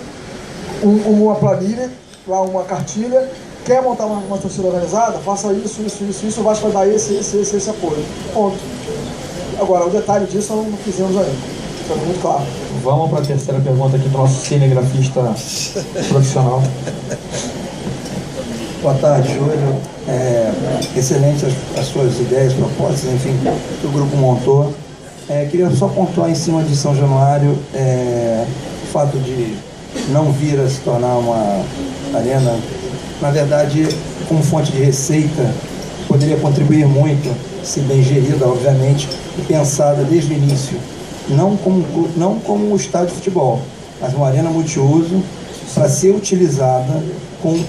uma planilha, lá uma cartilha. Quer montar uma torcida organizada? Faça isso, o Vasco vai dar esse apoio. Ponto. Agora, o detalhe disso nós não fizemos ainda. Está muito claro. Vamos para a terceira pergunta aqui do nosso cinegrafista profissional. Boa tarde, Júlio. Excelente as suas ideias, propostas, enfim, que o grupo montou. Queria só pontuar em cima de São Januário o fato de não vir a se tornar uma arena, na verdade, como fonte de receita, poderia contribuir muito, se bem gerida, obviamente, e pensada desde o início, não como um estádio de futebol, mas uma arena multiuso para ser utilizada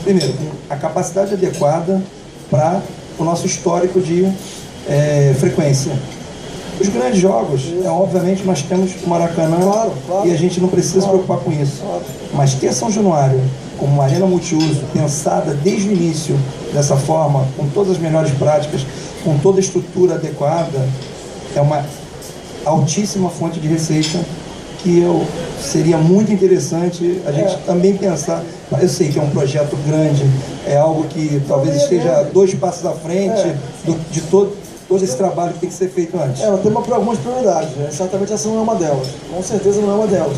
primeiro, com a capacidade adequada para o nosso histórico de frequência. Os grandes jogos, obviamente, nós temos o Maracanã, claro. E a gente não precisa se preocupar com isso. Claro. Mas ter São Januário como uma arena multiuso, pensada desde o início dessa forma, com todas as melhores práticas, com toda a estrutura adequada, é uma altíssima fonte de receita que seria muito interessante a gente também pensar. Eu sei que é um projeto grande, é algo que talvez esteja 2 passos à frente de todo esse trabalho que tem que ser feito antes. Nós temos algumas prioridades, né? Certamente essa não é uma delas, com certeza não é uma delas.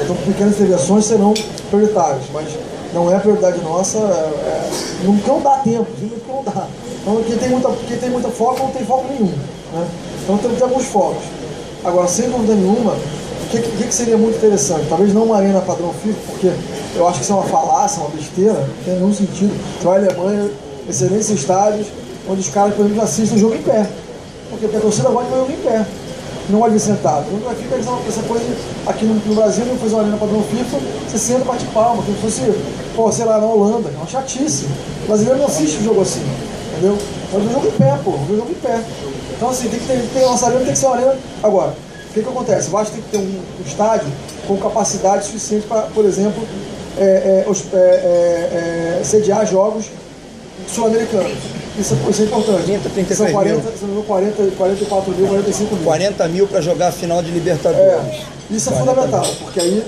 Então, pequenas intervenções serão prioritárias, mas não é a prioridade nossa, não dá tempo, simplesmente não dá. Então, quem tem muita foco não tem foco nenhum, né? Então temos que ter alguns focos. Agora, sem dúvida nenhuma, o que seria muito interessante? Talvez não uma arena padrão FIFA, porque eu acho que isso é uma falácia, uma besteira, não tem nenhum sentido. Você vai à Alemanha, excelentes estádios, onde os caras, por exemplo, assistem o jogo em pé. Porque a torcida gosta de ver o jogo em pé, não gosta de ver sentado. Então, aqui essa coisa, aqui no Brasil, não fez uma arena padrão FIFA, você senta e bate palma, como se fosse, sei lá, na Holanda, é uma chatice. O brasileiro não assiste o jogo assim, entendeu? Mas o jogo em pé, o jogo em pé. Então, assim, tem que ter nossa arena, tem que ser uma arena. Agora, o que acontece? O Vasco tem que ter um estádio com capacidade suficiente para, por exemplo, sediar jogos sul-americanos. Isso é importante. 30, São 44 mil, 45 mil. 40 mil para jogar a final de Libertadores. Isso é fundamental, porque aí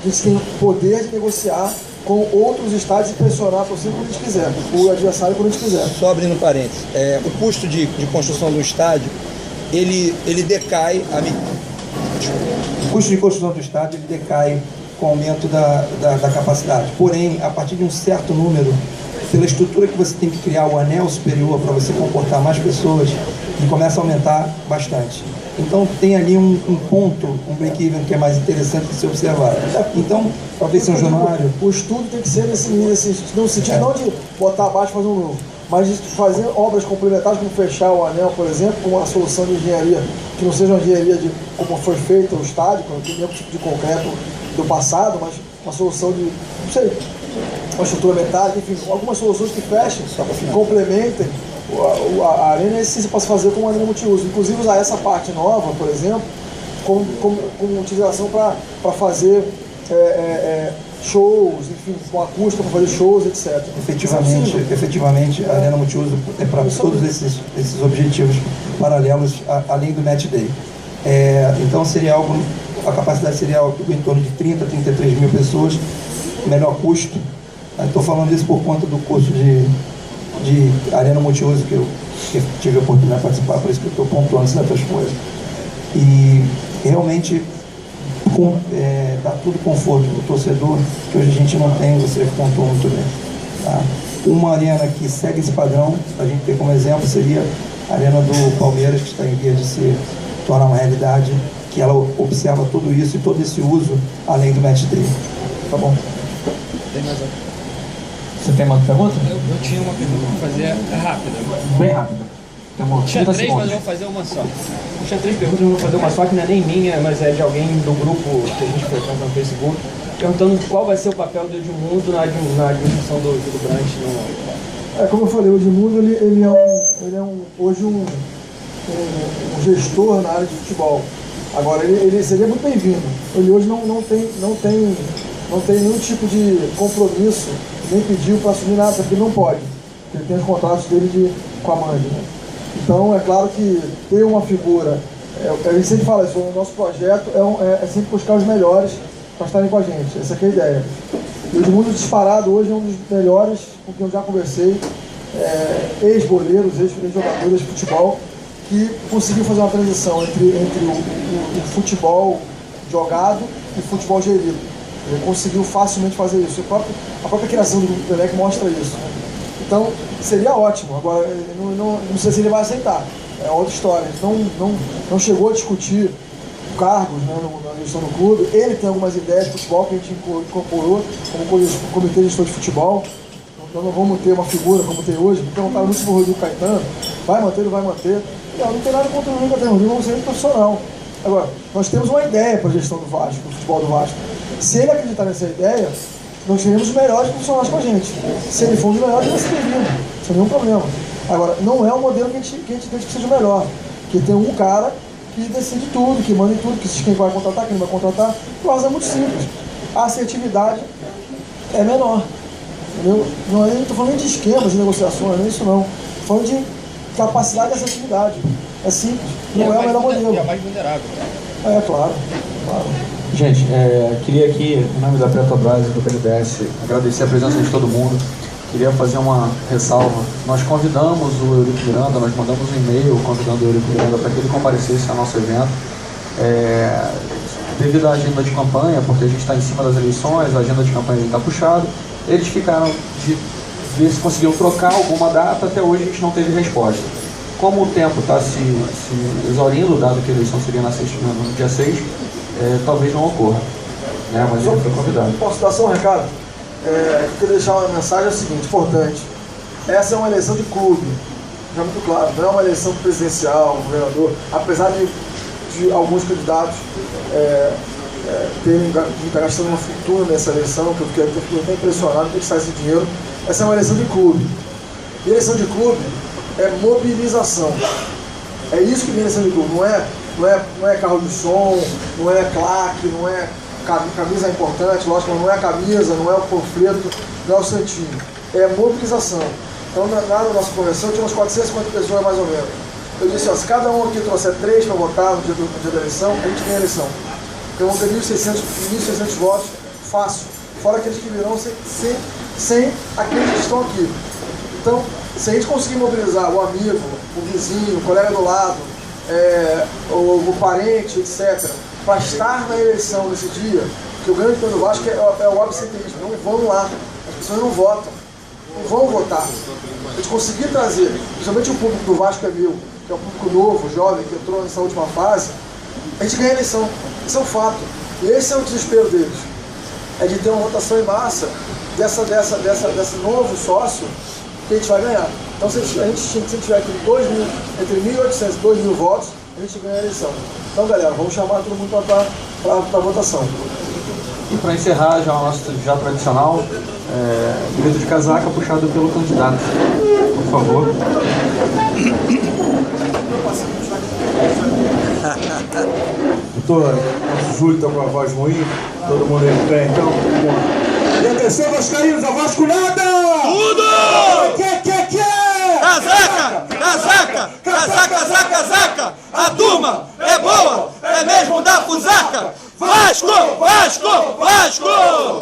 a gente tem o poder de negociar com outros estádios e pressionar a torcida quando a gente quiser, o adversário quando a gente quiser. Só abrindo parênteses, o custo de construção do estádio, ele decai, o custo de construção do estádio ele decai com o aumento da capacidade. Porém, a partir de um certo número, pela estrutura que você tem que criar o anel superior para você comportar mais pessoas, ele começa a aumentar bastante. Então tem ali um ponto, um break-even que é mais interessante de se observar. Então, talvez São Januário... O estudo tem que ser no sentido não de botar abaixo e fazer um novo, mas de fazer obras complementares, como fechar o anel, por exemplo, com uma solução de engenharia, que não seja uma engenharia de como foi feito o estádio, com o mesmo tipo de concreto do passado, mas uma solução de, não sei, uma estrutura metálica, enfim, algumas soluções que fechem, que complementem a arena, e se possa fazer com uma arena multiuso. Inclusive usar essa parte nova, por exemplo, como utilização para fazer shows, enfim, com acústica para fazer shows, etc. Efetivamente, a arena multiuso é para todos esses objetivos paralelos, além do Match Day. Então seria algo, a capacidade seria algo em torno de 30 a 33 mil pessoas, melhor custo. Estou falando isso por conta do curso de arena multiuso que eu tive a oportunidade de participar, por isso que eu estou pontuando certas coisas. E realmente dá tudo conforto para o torcedor, que hoje a gente não tem, você pontuou muito bem. Tá? Uma arena que segue esse padrão, a gente ter como exemplo, seria a arena do Palmeiras, que está em via de se tornar uma realidade, que ela observa tudo isso e todo esse uso, além do Match Day. Tá bom. Tem mais outra. Você tem uma pergunta? Eu tinha uma pergunta para fazer rápida. Bem rápida. Tinha três, mas eu vou fazer uma só. Tinha 3 perguntas, eu vou fazer uma só, que não é nem minha, mas é de alguém do grupo que a gente frequenta no Facebook, perguntando qual vai ser o papel do Edmundo na administração do Brandt. Como eu falei, o Edmundo ele é hoje um gestor na área de futebol. Agora, ele seria muito bem-vindo. Ele hoje não tem nenhum tipo de compromisso, nem pediu para assumir nada, porque ele não pode. Ele tem os contratos dele com a Mande, né? Então, é claro que ter uma figura, a gente sempre fala isso, o nosso projeto é sempre buscar os melhores para estarem com a gente, essa é a ideia. E o Edmundo disparado hoje é um dos melhores com quem eu já conversei, ex-goleiros, ex-jogadores de futebol, que conseguiu fazer uma transição entre o futebol jogado e o futebol gerido. Ele conseguiu facilmente fazer isso. A própria criação do Emelec mostra isso. Então, seria ótimo. Agora, não sei se ele vai aceitar. É outra história. A gente não chegou a discutir cargos, né, na gestão do clube. Ele tem algumas ideias de futebol que a gente incorporou como comitê de gestor de futebol. Então, não vamos ter uma figura como tem hoje. Então, um cara muito sobre o Rodrigo Caetano. Vai manter, ele vai manter. Não tem nada contra o Rodrigo Caetano. O Rodrigo é um excelente profissional. Agora, nós temos uma ideia para a gestão do Vasco, do futebol do Vasco. Se ele acreditar nessa ideia, nós teremos os melhores profissionais com a gente. Se ele for um dos melhores, ele vai ser bem-vindo, sem nenhum problema. Agora, não é o modelo que a gente entende que seja o melhor. Que tem um cara que decide tudo, que manda em tudo, que diz quem vai contratar, quem não vai contratar. Por razão muito simples. A assertividade é menor. Entendeu? Não estou falando nem de esquemas, de negociações, não é isso não. Estou falando de capacidade e assertividade. É simples. Não é o melhor modelo. É mais vulnerável. Claro. Gente, queria aqui, em nome da Petrobras e do PNDES, agradecer a presença de todo mundo. Queria fazer uma ressalva. Nós convidamos o Eurico Miranda, nós mandamos um e-mail convidando o Eurico Miranda para que ele comparecesse ao nosso evento. Devido à agenda de campanha, porque a gente está em cima das eleições, a agenda de campanha está puxada, eles ficaram de ver se conseguiam trocar alguma data, até hoje a gente não teve resposta. Como o tempo está se exaurindo, dado que a eleição seria no dia 6, talvez não ocorra, né? Mas ele foi convidado. Posso dar só um recado? Eu queria deixar uma mensagem é o seguinte, importante. Essa é uma eleição de clube, já muito claro, não é uma eleição presidencial, governador, apesar de alguns candidatos terem gastado uma fortuna nessa eleição, que eu fiquei até impressionado com que sai esse dinheiro. Essa é uma eleição de clube. E eleição de clube é mobilização. É isso que vem eleição de clube, não é carro de som, não é claque, não é camisa importante, lógico, não é a camisa, não é o panfleto, não é o santinho. É mobilização. Então, na nossa convenção, tinha umas 450 pessoas mais ou menos. Eu disse, se cada um aqui trouxer 3 para votar no dia da eleição, a gente ganha a eleição. Então vão ter 1.600 votos fácil, fora aqueles que virão sem aqueles que estão aqui. Então, se a gente conseguir mobilizar o amigo, o vizinho, o colega do lado, o parente, etc., para estar na eleição nesse dia, que o grande problema do Vasco é o absenteísmo, não vão lá, as pessoas não votam, não vão votar. A gente conseguir trazer, principalmente o público do Vasco é meu, que é um público novo, jovem, que entrou nessa última fase, a gente ganha a eleição. Isso é um fato. E esse é o desespero deles. É de ter uma votação em massa desse novo sócio que a gente vai ganhar. Então, se a gente tiver aqui entre 1.800 e 2.000 votos, a gente ganha a eleição. Então, galera, vamos chamar todo mundo para a votação. E para encerrar, já o nosso já tradicional, grito de casaca puxado pelo candidato. Por favor. Doutor, nosso Júlio está com a voz ruim, todo mundo aí de pé, então. E atenção, vascaínos, a vasculhada! Tudo! Que? Casaca! Casaca! Casaca, casaca, casaca! A turma é boa! É mesmo da fusaca! Vasco! Vasco! Vasco!